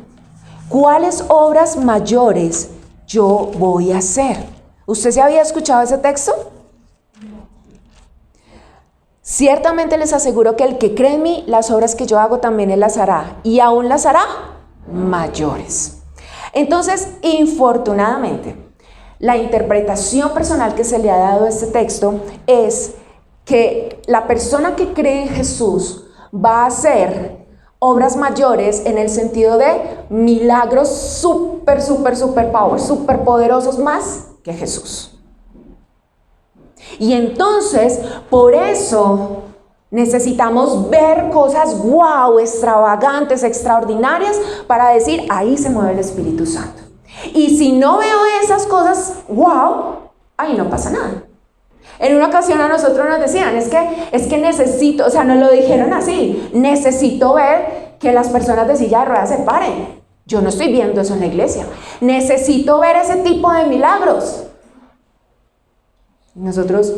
¿Cuáles obras mayores yo voy a hacer? ¿Usted se había escuchado ese texto? Ciertamente les aseguro que el que cree en mí, las obras que yo hago también él las hará, y aún las hará mayores. Entonces, infortunadamente, la interpretación personal que se le ha dado a este texto es que la persona que cree en Jesús va a hacer obras mayores en el sentido de milagros súper power, súper poderosos más que Jesús. Y entonces, por eso necesitamos ver cosas wow, extravagantes, extraordinarias, para decir, ahí se mueve el Espíritu Santo. Y si no veo esas cosas wow, ahí no pasa nada. En una ocasión a nosotros nos decían, es que necesito, o sea, nos lo dijeron así, necesito ver que las personas de silla de ruedas se paren. Yo no estoy viendo eso en la iglesia. Necesito ver ese tipo de milagros. Nosotros,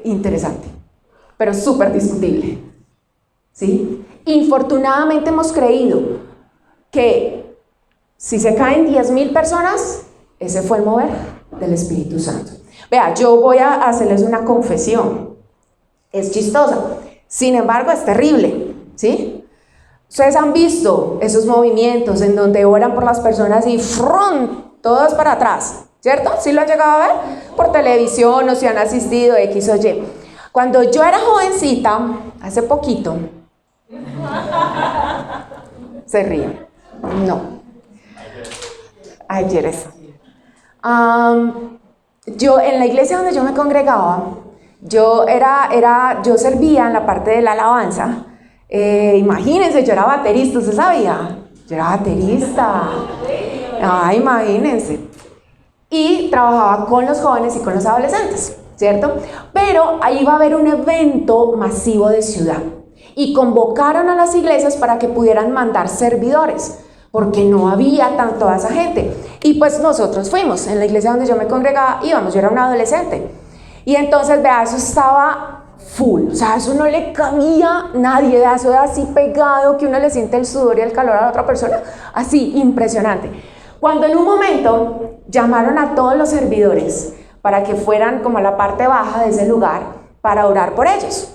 interesante, pero súper discutible, ¿sí? Infortunadamente hemos creído que si se caen 10,000 personas, ese fue el mover del Espíritu Santo. Vea, yo voy a hacerles una confesión. Es chistosa, sin embargo es terrible, ¿sí? Ustedes han visto esos movimientos en donde oran por las personas y ¡frum! Todos para atrás, ¿cierto? ¿Sí lo han llegado a ver? Por televisión o si han asistido X o Y. Cuando yo era jovencita, hace poquito, se ríen. No. Ayer eso. Yo en la iglesia donde yo me congregaba, yo servía en la parte de la alabanza. Imagínense, yo era baterista, ¿usted sabía? Yo era baterista. Imagínense. Y trabajaba con los jóvenes y con los adolescentes, ¿cierto? Pero ahí iba a haber un evento masivo de ciudad y convocaron a las iglesias para que pudieran mandar servidores. porque no había toda esa gente. Y pues nosotros fuimos, en la iglesia donde yo me congregaba, íbamos, yo era una adolescente. Y entonces, vea, eso estaba full, o sea, eso no le cabía nadie, vea, eso era así pegado, que uno le siente el sudor y el calor a la otra persona, así, impresionante. Cuando en un momento llamaron a todos los servidores para que fueran como a la parte baja de ese lugar para orar por ellos.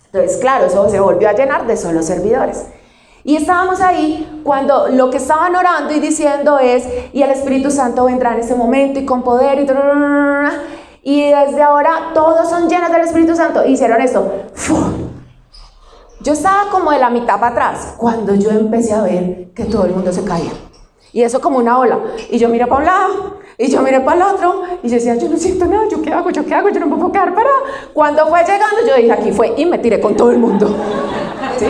Entonces, claro, eso se volvió a llenar de solo servidores. Y estábamos ahí cuando lo que estaban orando y diciendo es, y el Espíritu Santo vendrá en ese momento y con poder y desde ahora todos son llenos del Espíritu Santo. Y hicieron esto. Yo estaba como de la mitad para atrás cuando yo empecé a ver que todo el mundo se caía. Y eso como una ola. Y yo miré para un lado y yo miré para el otro y yo decía, yo no siento nada, ¿yo qué hago? Yo no me puedo quedar parada. Cuando fue llegando yo dije, aquí fue, y me tiré con todo el mundo. ¿Sí?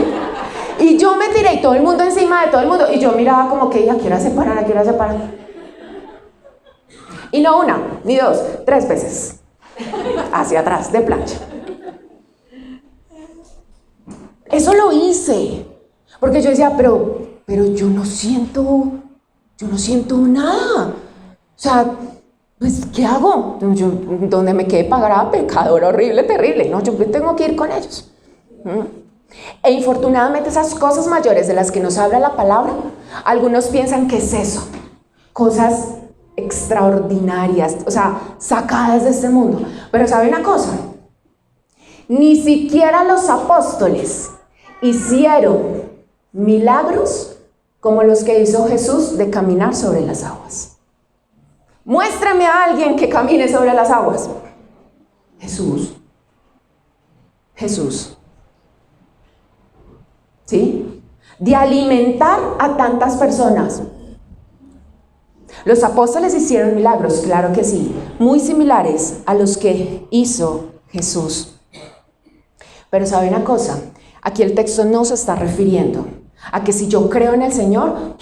Y yo me tiré y todo el mundo encima de todo el mundo. Y yo miraba como que ella quiera separar, quiera separar. Y no una, ni dos, 3 veces. Hacia atrás, de plancha. Eso lo hice. Porque yo decía, pero yo no siento nada. O sea, pues, ¿qué hago? Yo, donde me quedé parada, pecador horrible, terrible. No, yo tengo que ir con ellos. E infortunadamente esas cosas mayores de las que nos habla la palabra, algunos piensan que es eso, cosas extraordinarias, o sea, sacadas de este mundo. Pero ¿sabe una cosa? Ni siquiera los apóstoles hicieron milagros como los que hizo Jesús de caminar sobre las aguas. Muéstrame a alguien que camine sobre las aguas. Jesús. ¿Sí? De alimentar a tantas personas. Los apóstoles hicieron milagros, claro que sí, muy similares a los que hizo Jesús. Pero ¿sabe una cosa? Aquí el texto no se está refiriendo a que si yo creo en el Señor,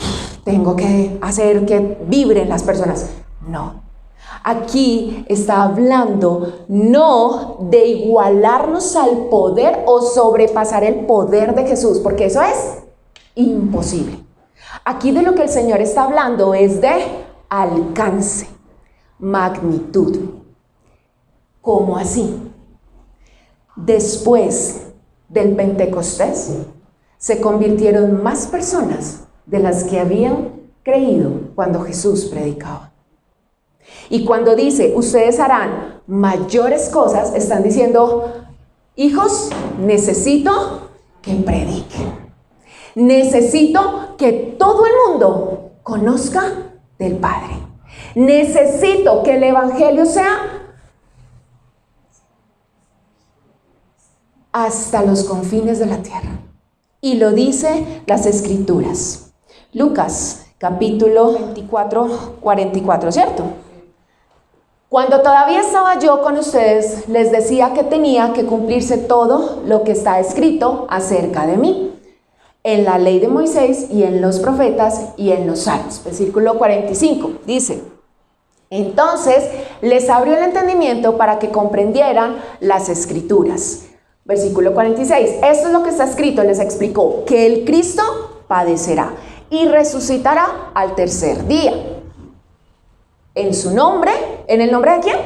tengo que hacer que vibren las personas. No. Aquí está hablando no de igualarnos al poder o sobrepasar el poder de Jesús, porque eso es imposible. Aquí de lo que el Señor está hablando es de alcance, magnitud. ¿Cómo así? Después del Pentecostés se convirtieron más personas de las que habían creído cuando Jesús predicaba. Y cuando dice, ustedes harán mayores cosas, están diciendo, hijos, necesito que prediquen. Necesito que todo el mundo conozca del Padre. Necesito que el Evangelio sea hasta los confines de la tierra. Y lo dice las Escrituras. Lucas, capítulo 24, 44, ¿cierto? Cuando todavía estaba yo con ustedes, les decía que tenía que cumplirse todo lo que está escrito acerca de mí, en la ley de Moisés y en los profetas y en los salmos. Versículo 45 dice, entonces les abrió el entendimiento para que comprendieran las Escrituras. Versículo 46, esto es lo que está escrito, les explicó, que el Cristo padecerá y resucitará al tercer día. En su nombre, ¿en el nombre de quién?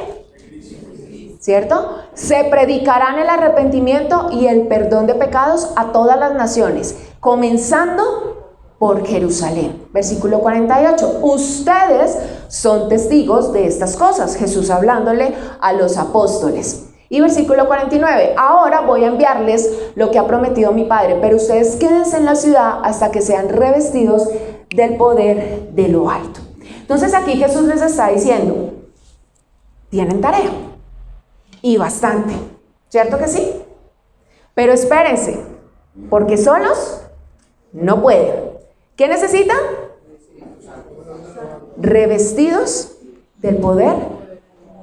¿Cierto? Se predicarán el arrepentimiento y el perdón de pecados a todas las naciones, comenzando por Jerusalén. Versículo 48, ustedes son testigos de estas cosas, Jesús hablándole a los apóstoles. Y versículo 49, ahora voy a enviarles lo que ha prometido mi Padre, pero ustedes quédense en la ciudad hasta que sean revestidos del poder de lo alto. Entonces aquí Jesús les está diciendo, tienen tarea, y bastante, ¿cierto que sí? Pero espérense, porque solos no pueden. ¿Qué necesitan? Revestidos del poder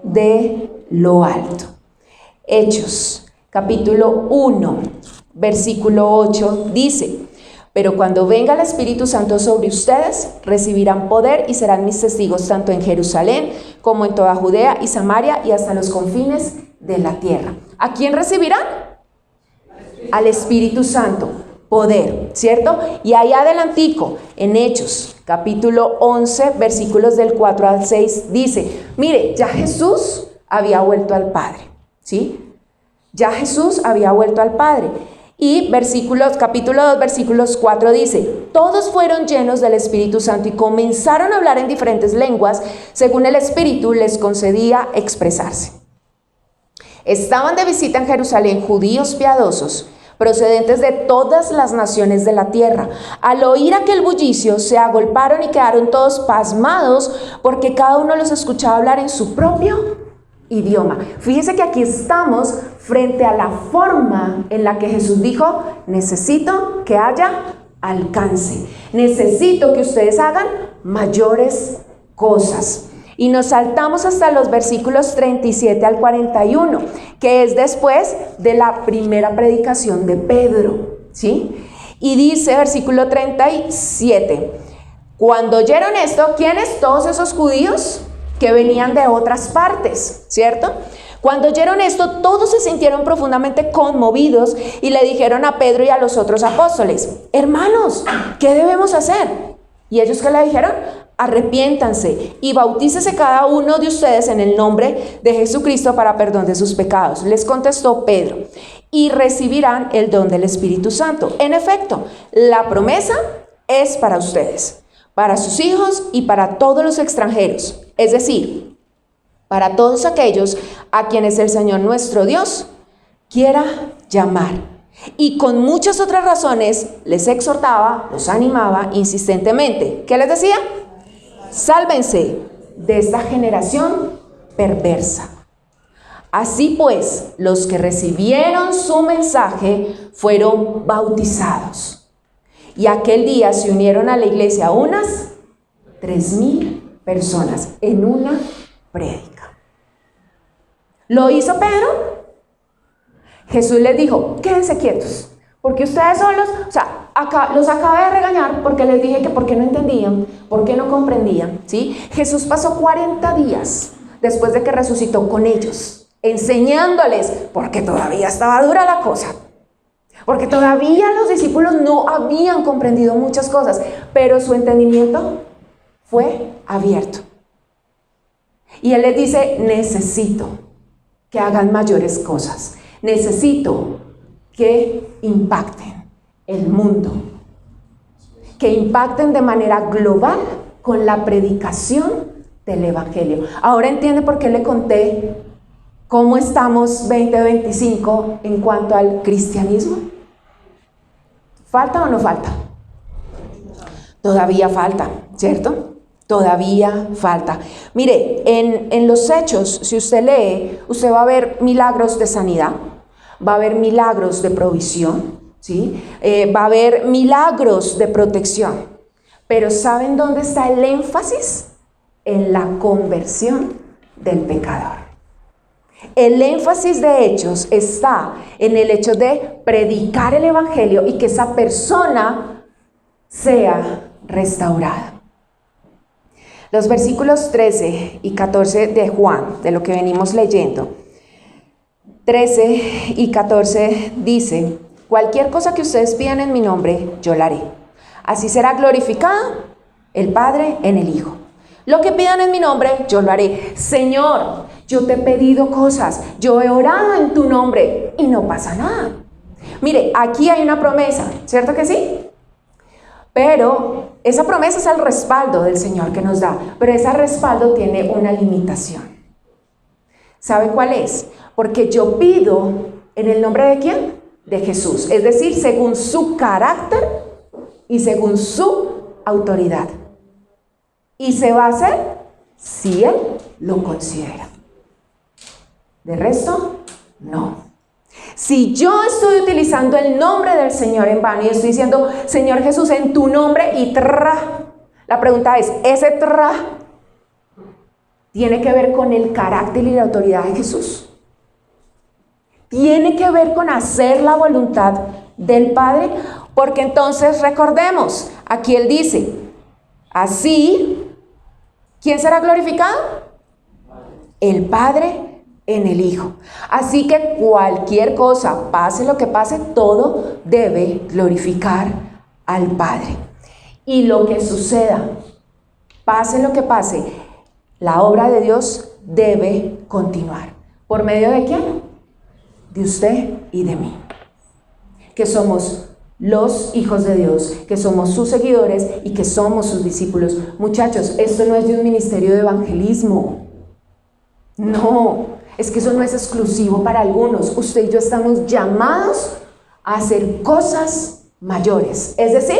de lo alto. Hechos, capítulo 1, versículo 8, dice, pero cuando venga el Espíritu Santo sobre ustedes, recibirán poder y serán mis testigos tanto en Jerusalén como en toda Judea y Samaria y hasta los confines de la tierra. ¿A quién recibirán? Al Espíritu Santo. poder, ¿cierto? Y ahí adelantico, en Hechos, capítulo 11, versículos del 4 al 6, dice, mire, ya Jesús había vuelto al Padre, ¿sí? Ya Jesús había vuelto al Padre. Y capítulo 2, versículos 4 dice, todos fueron llenos del Espíritu Santo y comenzaron a hablar en diferentes lenguas, según el Espíritu les concedía expresarse. Estaban de visita en Jerusalén judíos piadosos, procedentes de todas las naciones de la tierra. Al oír aquel bullicio, se agolparon y quedaron todos pasmados, porque cada uno los escuchaba hablar en su propio idioma. Fíjese que aquí estamos frente a la forma en la que Jesús dijo, necesito que haya alcance, necesito que ustedes hagan mayores cosas. Y nos saltamos hasta los versículos 37 al 41, que es después de la primera predicación de Pedro, ¿sí? Y dice, versículo 37, cuando oyeron esto, ¿quiénes? Todos esos judíos que venían de otras partes, ¿cierto? Cuando oyeron esto, todos se sintieron profundamente conmovidos y le dijeron a Pedro y a los otros apóstoles, hermanos, ¿qué debemos hacer? ¿Y ellos qué le dijeron? Arrepiéntanse y bautícese cada uno de ustedes en el nombre de Jesucristo para perdón de sus pecados. Les contestó Pedro, y recibirán el don del Espíritu Santo. En efecto, la promesa es para ustedes, para sus hijos y para todos los extranjeros, es decir, para todos aquellos a quienes el Señor nuestro Dios quiera llamar. Y con muchas otras razones les exhortaba, los animaba insistentemente. ¿Qué les decía? Sálvense de esta generación perversa. Así pues, los que recibieron su mensaje fueron bautizados. Y aquel día se unieron a la iglesia unas 3,000 personas en una prédica. ¿Lo hizo Pedro? Jesús les dijo, quédense quietos, porque ustedes solos, los acabé de regañar porque les dije que por qué no entendían, por qué no comprendían, ¿sí? Jesús pasó 40 días después de que resucitó con ellos, enseñándoles, porque todavía estaba dura la cosa, porque todavía los discípulos no habían comprendido muchas cosas, pero su entendimiento fue abierto. Y Él les dice, necesito que hagan mayores cosas, necesito que impacten el mundo, que impacten de manera global con la predicación del Evangelio. Ahora entiende por qué le conté cómo estamos 2025 en cuanto al cristianismo. ¿Falta o no falta? Todavía falta, ¿cierto? Todavía falta. Mire, en los Hechos, si usted lee, usted va a ver milagros de sanidad, va a ver milagros de provisión, ¿sí? Va a haber milagros de protección. Pero ¿saben dónde está el énfasis? En la conversión del pecador. El énfasis de Hechos está en el hecho de predicar el Evangelio y que esa persona sea restaurada. Los versículos 13 y 14 de Juan, de lo que venimos leyendo, 13 y 14 dice, cualquier cosa que ustedes pidan en mi nombre, yo la haré. Así será glorificado el Padre en el Hijo. Lo que pidan en mi nombre, yo lo haré. Señor, yo te he pedido cosas, yo he orado en tu nombre y no pasa nada. Mire, aquí hay una promesa, ¿cierto que sí? Pero esa promesa es el respaldo del Señor que nos da, pero ese respaldo tiene una limitación. ¿Sabe cuál es? Porque yo pido en el nombre de ¿quién? De Jesús, es decir, según su carácter y según su autoridad. Y se va a hacer si Él lo considera. De resto, no. Si yo estoy utilizando el nombre del Señor en vano y estoy diciendo, Señor Jesús, en tu nombre y la pregunta es, ¿ese tiene que ver con el carácter y la autoridad de Jesús? ¿Tiene que ver con hacer la voluntad del Padre? Porque entonces recordemos, aquí Él dice, así, ¿quién será glorificado? El Padre en el Hijo. Así que cualquier cosa, pase lo que pase, todo debe glorificar al Padre. Y lo que suceda, pase lo que pase, la obra de Dios debe continuar. ¿Por medio de quién? De usted y de mí, que somos los hijos de Dios, que somos sus seguidores y que somos sus discípulos. Muchachos, esto no es de un ministerio de evangelismo. No, es que eso no es exclusivo para algunos. Usted y yo estamos llamados a hacer cosas mayores, es decir,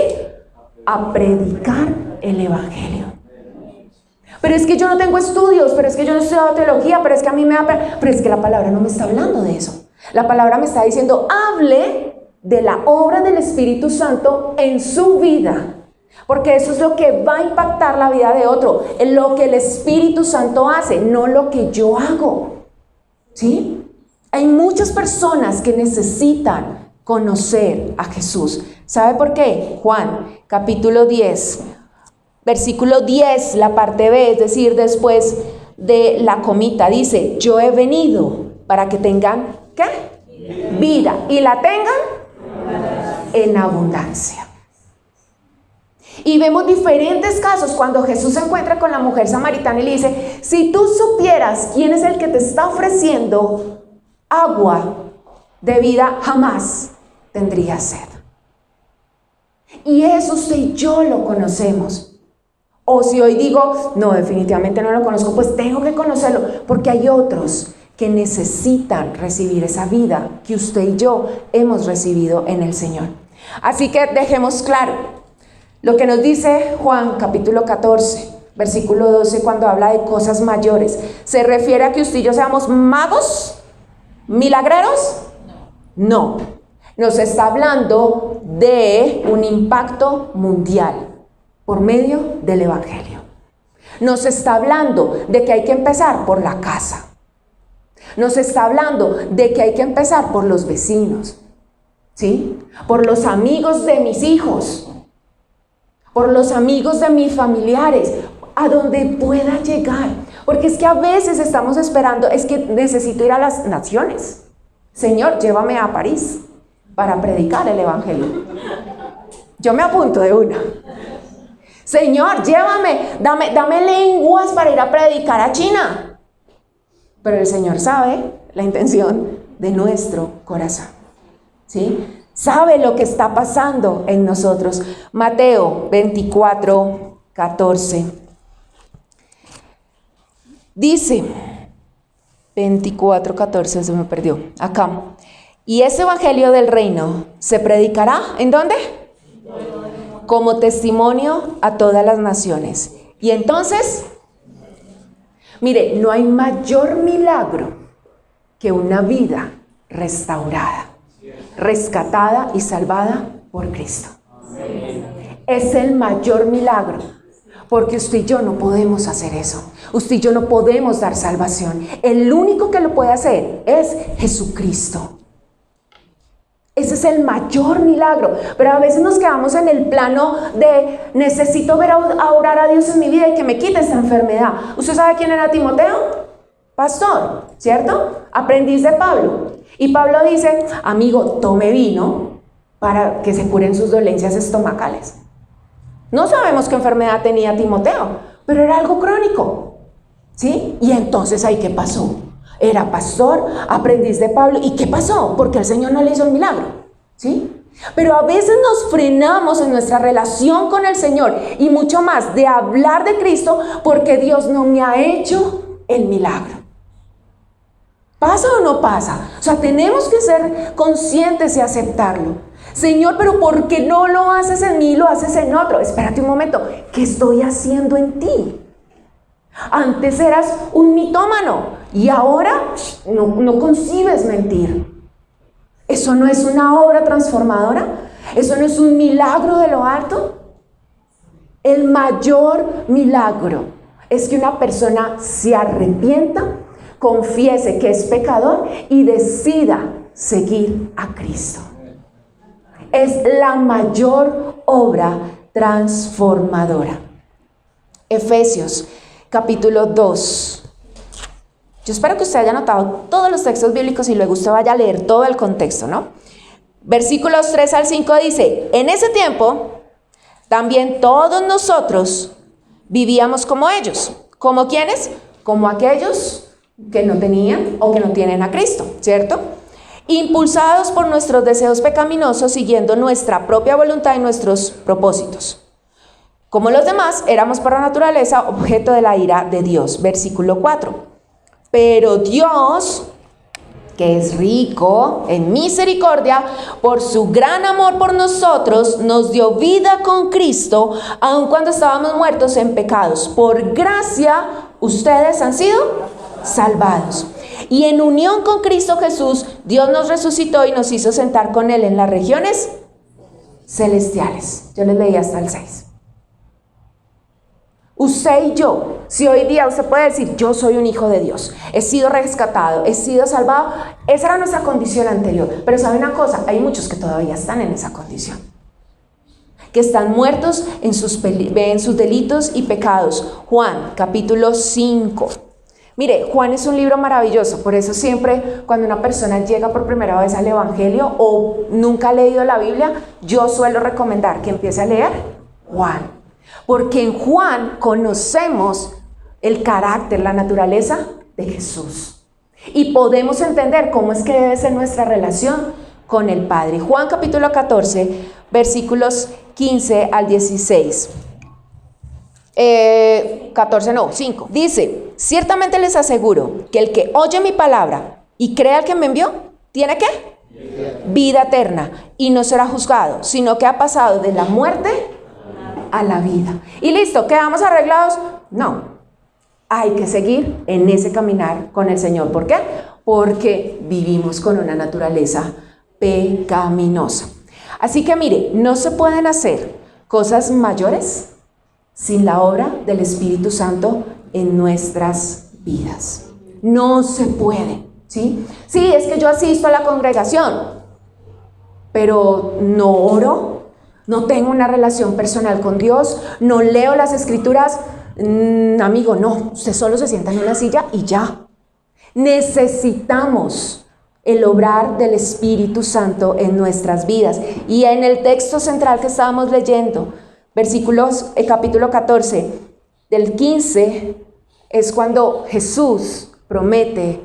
a predicar el evangelio. Pero es que yo no tengo estudios, pero es que yo no he estudiado teología, pero es que a mí me da pena. Pero es que la palabra no me está hablando de eso. La palabra me está diciendo, hable de la obra del Espíritu Santo en su vida, porque eso es lo que va a impactar la vida de otro, en lo que el Espíritu Santo hace, no lo que yo hago. ¿Sí? Hay muchas personas que necesitan conocer a Jesús. ¿Sabe por qué? Juan, capítulo 10, versículo 10, la parte B, es decir, después de la comida, dice, yo he venido para que tengan, ¿qué? Vida, y la tengan en abundancia. Y vemos diferentes casos cuando Jesús se encuentra con la mujer samaritana y le dice, si tú supieras quién es el que te está ofreciendo agua de vida, jamás tendrías sed. Y eso usted y yo lo conocemos. O si hoy digo, no, definitivamente no lo conozco, pues tengo que conocerlo, porque hay otros que necesitan recibir esa vida que usted y yo hemos recibido en el Señor. Así que dejemos claro lo que nos dice Juan capítulo 14, versículo 12, cuando habla de cosas mayores. ¿Se refiere a que usted y yo seamos magos? ¿Milagreros? No. Nos está hablando de un impacto mundial por medio del Evangelio. Nos está hablando de que hay que empezar por la casa. Nos está hablando de que hay que empezar por los vecinos, ¿sí? Por los amigos de mis hijos, por los amigos de mis familiares, a donde pueda llegar. Porque es que a veces estamos esperando, es que necesito ir a las naciones. Señor, llévame a París para predicar el evangelio. Yo me apunto de una. Señor, llévame, dame lenguas para ir a predicar a China. Pero el Señor sabe la intención de nuestro corazón, ¿sí? Sabe lo que está pasando en nosotros. Mateo 24, 14. Dice, 24, 14, se me perdió. Acá. Y ese evangelio del reino se predicará, ¿en dónde? Como testimonio a todas las naciones. Y entonces, mire, no hay mayor milagro que una vida restaurada, rescatada y salvada por Cristo. Es el mayor milagro, porque usted y yo no podemos hacer eso. Usted y yo no podemos dar salvación. El único que lo puede hacer es Jesucristo. Ese es el mayor milagro, pero a veces nos quedamos en el plano de necesito ver a orar a Dios en mi vida y que me quite esta enfermedad. ¿Usted sabe quién era Timoteo? Pastor, ¿cierto? Aprendiz de Pablo. Y Pablo dice, amigo, tome vino para que se curen sus dolencias estomacales. No sabemos qué enfermedad tenía Timoteo, pero era algo crónico, ¿sí? Y entonces, ¿ahí qué pasó? Era pastor, aprendiz de Pablo. ¿Y qué pasó? Porque el Señor no le hizo el milagro, ¿sí? Pero a veces nos frenamos en nuestra relación con el Señor y mucho más de hablar de Cristo porque Dios no me ha hecho el milagro. ¿Pasa o no pasa? O sea, tenemos que ser conscientes y aceptarlo. Señor, pero ¿por qué no lo haces en mí y lo haces en otro? Espérate un momento, ¿qué estoy haciendo en ti? Antes eras un mitómano y ahora no concibes mentir. ¿Eso no es una obra transformadora? ¿Eso no es un milagro de lo alto? El mayor milagro es que una persona se arrepienta, confiese que es pecador y decida seguir a Cristo. Es la mayor obra transformadora. Efesios capítulo 2, Yo espero que usted haya anotado todos los textos bíblicos y luego usted vaya a leer todo el contexto, ¿no? Versículos 3 al 5 dice, en ese tiempo también todos nosotros vivíamos como ellos. ¿Como quiénes? Como aquellos que no tenían o que no tienen a Cristo, ¿cierto? Impulsados por nuestros deseos pecaminosos, siguiendo nuestra propia voluntad y nuestros propósitos. Como los demás, éramos por naturaleza objeto de la ira de Dios. Versículo 4. Pero Dios, que es rico en misericordia, por su gran amor por nosotros, nos dio vida con Cristo, aun cuando estábamos muertos en pecados. Por gracia, ustedes han sido salvados. Y en unión con Cristo Jesús, Dios nos resucitó y nos hizo sentar con Él en las regiones celestiales. Yo les leí hasta el 6. Usted y yo, si hoy día usted puede decir, yo soy un hijo de Dios, he sido rescatado, he sido salvado, esa era nuestra condición anterior. Pero ¿sabe una cosa? Hay muchos que todavía están en esa condición, que están muertos en sus delitos y pecados. Juan, capítulo 5. Mire, Juan es un libro maravilloso, por eso siempre cuando una persona llega por primera vez al Evangelio o nunca ha leído la Biblia, yo suelo recomendar que empiece a leer Juan. Porque en Juan conocemos el carácter, la naturaleza de Jesús. Y podemos entender cómo es que debe ser nuestra relación con el Padre. Juan capítulo 14, versículos 15 al 16. 5. Dice, ciertamente les aseguro que el que oye mi palabra y cree al que me envió, ¿tiene qué? Vida eterna. Y no será juzgado, sino que ha pasado de la muerte a la vida. Y listo, ¿quedamos arreglados? No, hay que seguir en ese caminar con el Señor. ¿Por qué? Porque vivimos con una naturaleza pecaminosa. Así que mire, no se pueden hacer cosas mayores sin la obra del Espíritu Santo en nuestras vidas. No se puede, ¿sí? Sí, es que yo asisto a la congregación, pero no oro. No tengo una relación personal con Dios, no leo las escrituras. Amigo, no, usted solo se sienta en una silla y ya. Necesitamos el obrar del Espíritu Santo en nuestras vidas. Y en el texto central que estábamos leyendo, capítulo 14, del 15, es cuando Jesús promete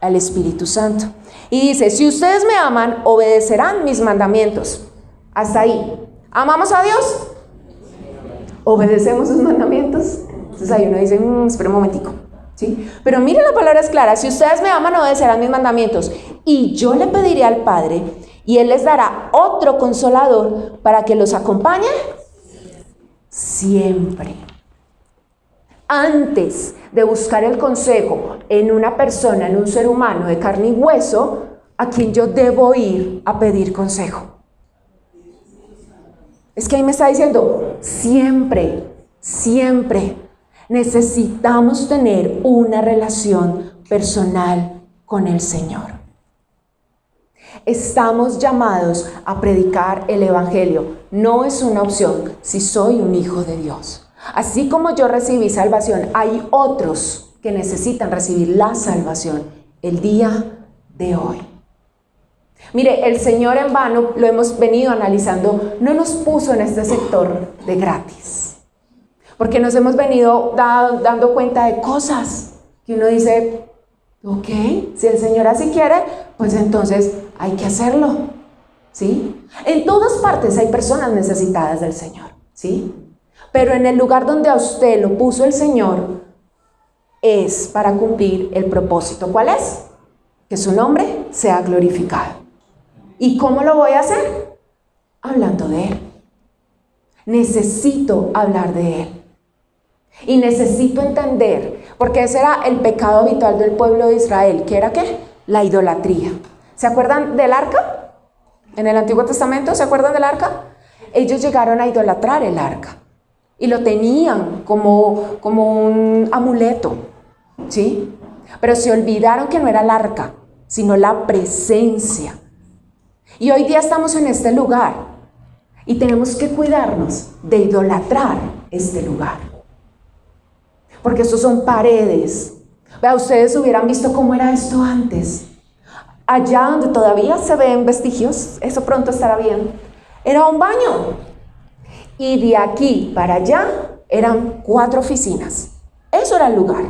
al Espíritu Santo. Y dice, si ustedes me aman, obedecerán mis mandamientos. Hasta ahí. ¿Amamos a Dios? ¿Obedecemos sus mandamientos? Entonces ahí uno dice, espera un momentico, ¿sí? Pero mire, la palabra es clara, si ustedes me aman, obedecerán mis mandamientos. Y yo le pediré al Padre, y Él les dará otro consolador para que los acompañe siempre. Antes de buscar el consejo en una persona, en un ser humano de carne y hueso, a quien yo debo ir a pedir consejo. Es que ahí me está diciendo, siempre, siempre necesitamos tener una relación personal con el Señor. Estamos llamados a predicar el Evangelio. No es una opción si soy un hijo de Dios. Así como yo recibí salvación, hay otros que necesitan recibir la salvación el día de hoy. Mire, el Señor en vano, lo hemos venido analizando, no nos puso en este sector de gratis. Porque nos hemos venido dando cuenta de cosas que uno dice, ok, si el Señor así quiere, pues entonces hay que hacerlo, ¿sí? En todas partes hay personas necesitadas del Señor, ¿sí? Pero en el lugar donde a usted lo puso el Señor es para cumplir el propósito. ¿Cuál es? Que su nombre sea glorificado. ¿Y cómo lo voy a hacer? Hablando de Él. Necesito hablar de Él. Y necesito entender, porque ese era el pecado habitual del pueblo de Israel, que era ¿qué? La idolatría. ¿Se acuerdan del arca? En el Antiguo Testamento, ¿se acuerdan del arca? Ellos llegaron a idolatrar el arca y lo tenían como un amuleto, ¿sí? Pero se olvidaron que no era el arca, sino la presencia. Y hoy día estamos en este lugar y tenemos que cuidarnos de idolatrar este lugar. Porque estos son paredes, Vea, ustedes hubieran visto cómo era esto antes. Allá donde todavía se ven vestigios, eso pronto estará bien, era un baño. Y de aquí para allá eran 4 oficinas. Eso era el lugar.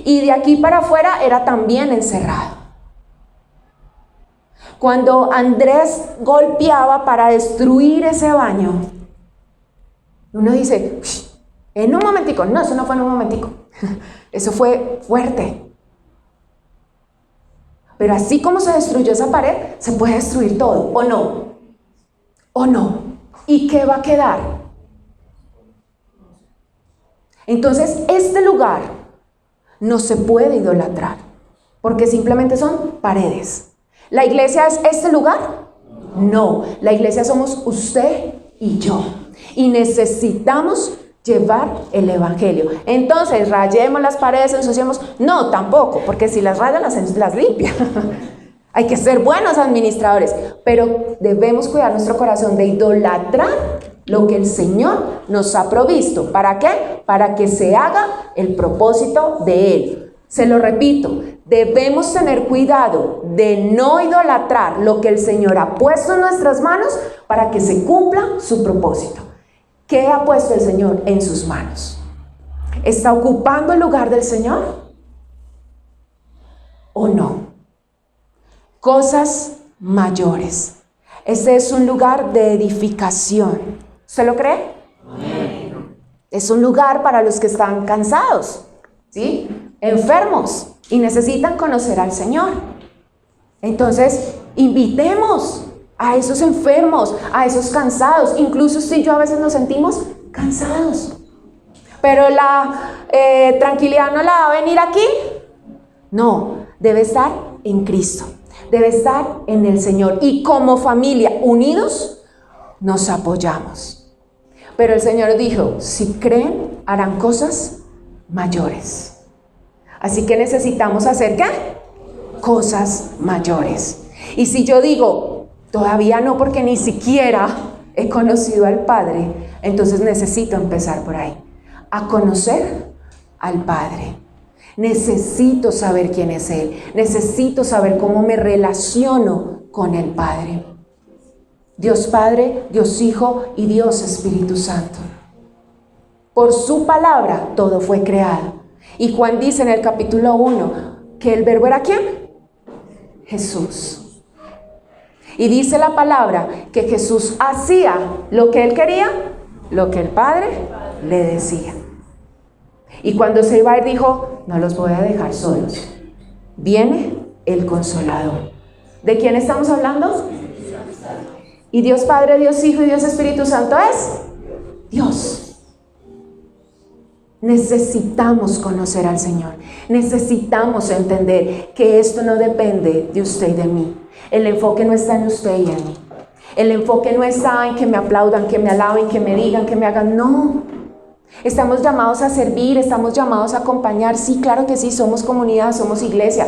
Y de aquí para afuera era también encerrado. Cuando Andrés golpeaba para destruir ese baño, uno dice, en un momentico. No, eso no fue en un momentico. Eso fue fuerte. Pero así como se destruyó esa pared, se puede destruir todo, ¿o no? ¿O no? ¿Y qué va a quedar? Entonces, este lugar no se puede idolatrar, porque simplemente son paredes. ¿La iglesia es este lugar? No, la iglesia somos usted y yo. Y necesitamos llevar el evangelio. Entonces, rayemos las paredes, ensuciemos. No, tampoco, porque si las rayan, las limpia. Hay que ser buenos administradores, pero debemos cuidar nuestro corazón de idolatrar lo que el Señor nos ha provisto. ¿Para qué? Para que se haga el propósito de Él. Se lo repito, debemos tener cuidado de no idolatrar lo que el Señor ha puesto en nuestras manos para que se cumpla su propósito. ¿Qué ha puesto el Señor en sus manos? ¿Está ocupando el lugar del Señor o no? Cosas mayores. Este es un lugar de edificación. ¿Usted lo cree? Amén. Es un lugar para los que están cansados, ¿sí? Enfermos y necesitan conocer al Señor. Entonces, invitemos a esos enfermos, a esos cansados. Incluso usted y yo a veces nos sentimos cansados. Pero la tranquilidad no la va a venir aquí. No, debe estar en Cristo. Debe estar en el Señor. Y como familia, unidos, nos apoyamos. Pero el Señor dijo, si creen, harán cosas mayores. Así que necesitamos hacer ¿qué? Cosas mayores. Y si yo digo, todavía no, porque ni siquiera he conocido al Padre, entonces necesito empezar por ahí, a conocer al Padre. Necesito saber quién es Él, necesito saber cómo me relaciono con el Padre. Dios Padre, Dios Hijo y Dios Espíritu Santo. Por su palabra todo fue creado. Y Juan dice en el capítulo 1 que el verbo era ¿quién? Jesús. Y dice la palabra que Jesús hacía lo que Él quería, lo que el Padre le decía. Y cuando se iba a ir dijo, no los voy a dejar solos. Viene el Consolador. ¿De quién estamos hablando? Y Dios Padre, Dios Hijo y Dios Espíritu Santo es Dios. Necesitamos conocer al Señor. Necesitamos entender que esto no depende de usted y de mí. El enfoque no está en usted y en mí. El enfoque no está en que me aplaudan, que me alaben, que me digan, que me hagan. No. Estamos llamados a servir, estamos llamados a acompañar. Sí, claro que sí, somos comunidad, somos iglesia.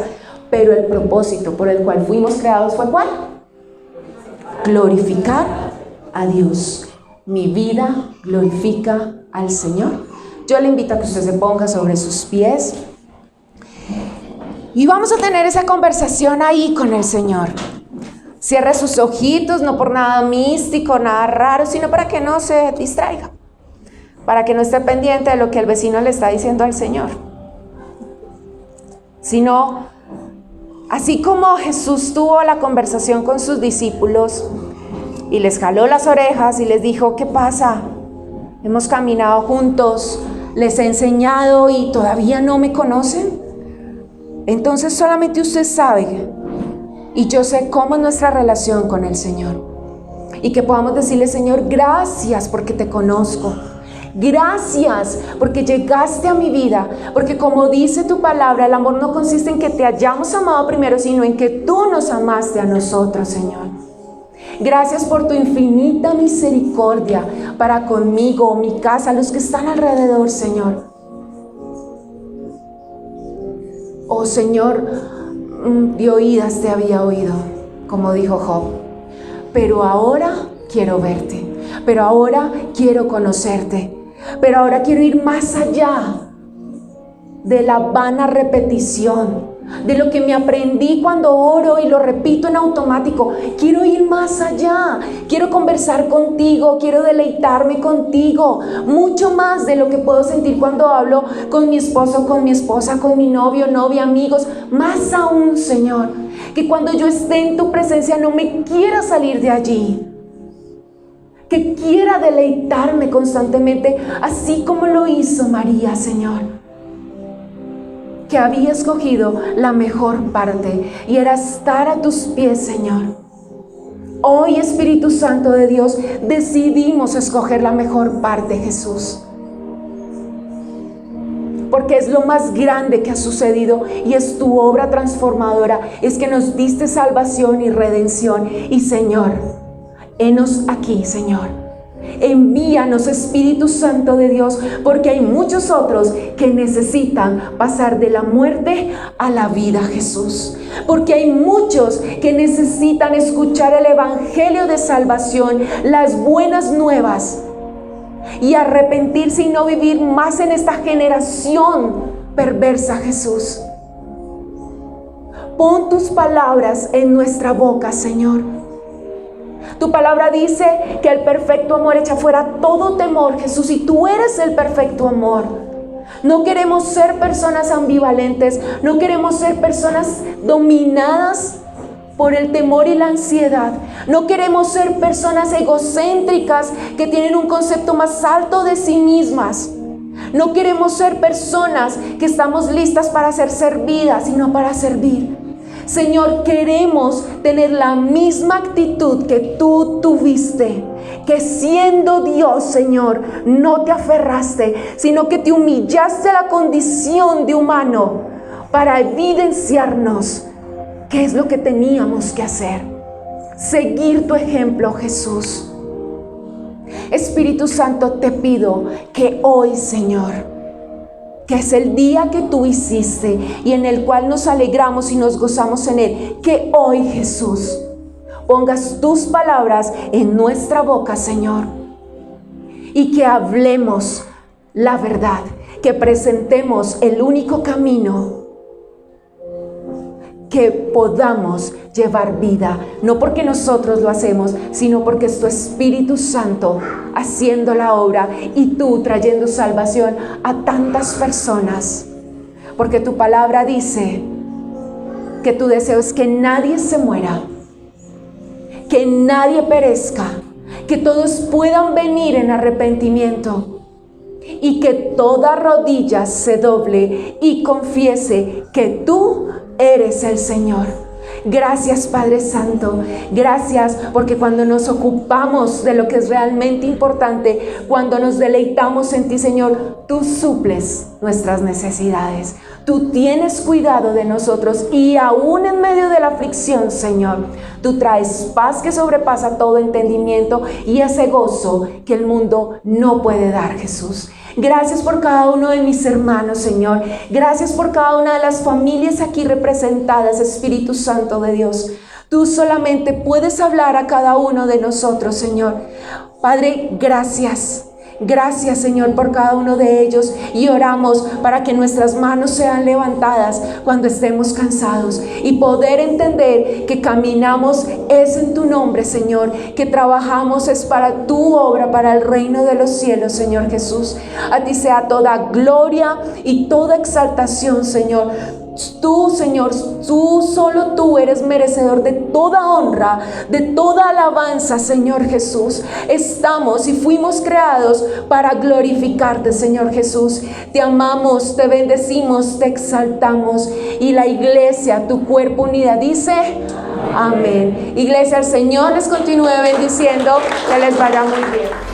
Pero el propósito por el cual fuimos creados fue ¿cuál? Glorificar a Dios. Mi vida glorifica al Señor. Yo le invito a que usted se ponga sobre sus pies y vamos a tener esa conversación ahí con el Señor. Cierre sus ojitos, no por nada místico, nada raro, sino para que no se distraiga, para que no esté pendiente de lo que el vecino le está diciendo al Señor, sino así como Jesús tuvo la conversación con sus discípulos y les jaló las orejas y les dijo, ¿qué pasa? Hemos caminado juntos, les he enseñado y todavía no me conocen. Entonces solamente usted sabe y yo sé cómo es nuestra relación con el Señor. Y que podamos decirle, Señor, gracias porque te conozco. Gracias porque llegaste a mi vida. Porque como dice tu palabra, el amor no consiste en que te hayamos amado primero, sino en que tú nos amaste a nosotros, Señor. Gracias por tu infinita misericordia para conmigo, mi casa, los que están alrededor, Señor. Oh Señor, de oídas te había oído, como dijo Job, pero ahora quiero verte, pero ahora quiero conocerte, pero ahora quiero ir más allá de la vana repetición, de lo que me aprendí cuando oro y lo repito en automático. Quiero ir más allá, quiero conversar contigo, quiero deleitarme contigo, mucho más de lo que puedo sentir cuando hablo con mi esposo, con mi esposa, con mi novio, novia, amigos. Más aún, Señor, que cuando yo esté en tu presencia no me quiera salir de allí, que quiera deleitarme constantemente, así como lo hizo María, Señor, que había escogido la mejor parte y era estar a tus pies, Señor. Hoy, Espíritu Santo de Dios, decidimos escoger la mejor parte, Jesús, porque es lo más grande que ha sucedido y es tu obra transformadora, es que nos diste salvación y redención. Y Señor, henos aquí, Señor. Envíanos, Espíritu Santo de Dios, porque hay muchos otros que necesitan pasar de la muerte a la vida, Jesús. Porque hay muchos que necesitan escuchar el evangelio de salvación, las buenas nuevas, y arrepentirse y no vivir más en esta generación perversa, Jesús. Pon tus palabras en nuestra boca, Señor. Tu palabra dice que el perfecto amor echa fuera todo temor, Jesús, y tú eres el perfecto amor. No queremos ser personas ambivalentes, no queremos ser personas dominadas por el temor y la ansiedad. No queremos ser personas egocéntricas que tienen un concepto más alto de sí mismas. No queremos ser personas que estamos listas para ser servidas, sino para servir. Señor, queremos tener la misma actitud que tú tuviste, que siendo Dios, Señor, no te aferraste, sino que te humillaste a la condición de humano para evidenciarnos qué es lo que teníamos que hacer. Seguir tu ejemplo, Jesús. Espíritu Santo, te pido que hoy, Señor, que es el día que tú hiciste y en el cual nos alegramos y nos gozamos en él, que hoy, Jesús, pongas tus palabras en nuestra boca, Señor, y que hablemos la verdad, que presentemos el único camino, que podamos llevar vida, no porque nosotros lo hacemos, sino porque es tu Espíritu Santo haciendo la obra y tú trayendo salvación a tantas personas. Porque tu palabra dice que tu deseo es que nadie se muera, que nadie perezca, que todos puedan venir en arrepentimiento y que toda rodilla se doble y confiese que tú eres el Señor. Gracias, Padre Santo. Gracias porque cuando nos ocupamos de lo que es realmente importante, cuando nos deleitamos en ti, Señor, tú suples nuestras necesidades. Tú tienes cuidado de nosotros y aún en medio de la aflicción, Señor, tú traes paz que sobrepasa todo entendimiento y ese gozo que el mundo no puede dar, Jesús. Gracias por cada uno de mis hermanos, Señor. Gracias por cada una de las familias aquí representadas, Espíritu Santo de Dios. Tú solamente puedes hablar a cada uno de nosotros, Señor. Padre, gracias. Gracias, Señor, por cada uno de ellos, y oramos para que nuestras manos sean levantadas cuando estemos cansados y poder entender que caminamos es en tu nombre, Señor, que trabajamos es para tu obra, para el reino de los cielos, Señor Jesús. A ti sea toda gloria y toda exaltación, Señor. Tú, Señor, tú, solo tú eres merecedor de toda honra, de toda alabanza, Señor Jesús. Estamos y fuimos creados para glorificarte, Señor Jesús. Te amamos, te bendecimos, te exaltamos. Y la iglesia, tu cuerpo unida, dice amén. Iglesia, el Señor les continúe bendiciendo, que les vaya muy bien.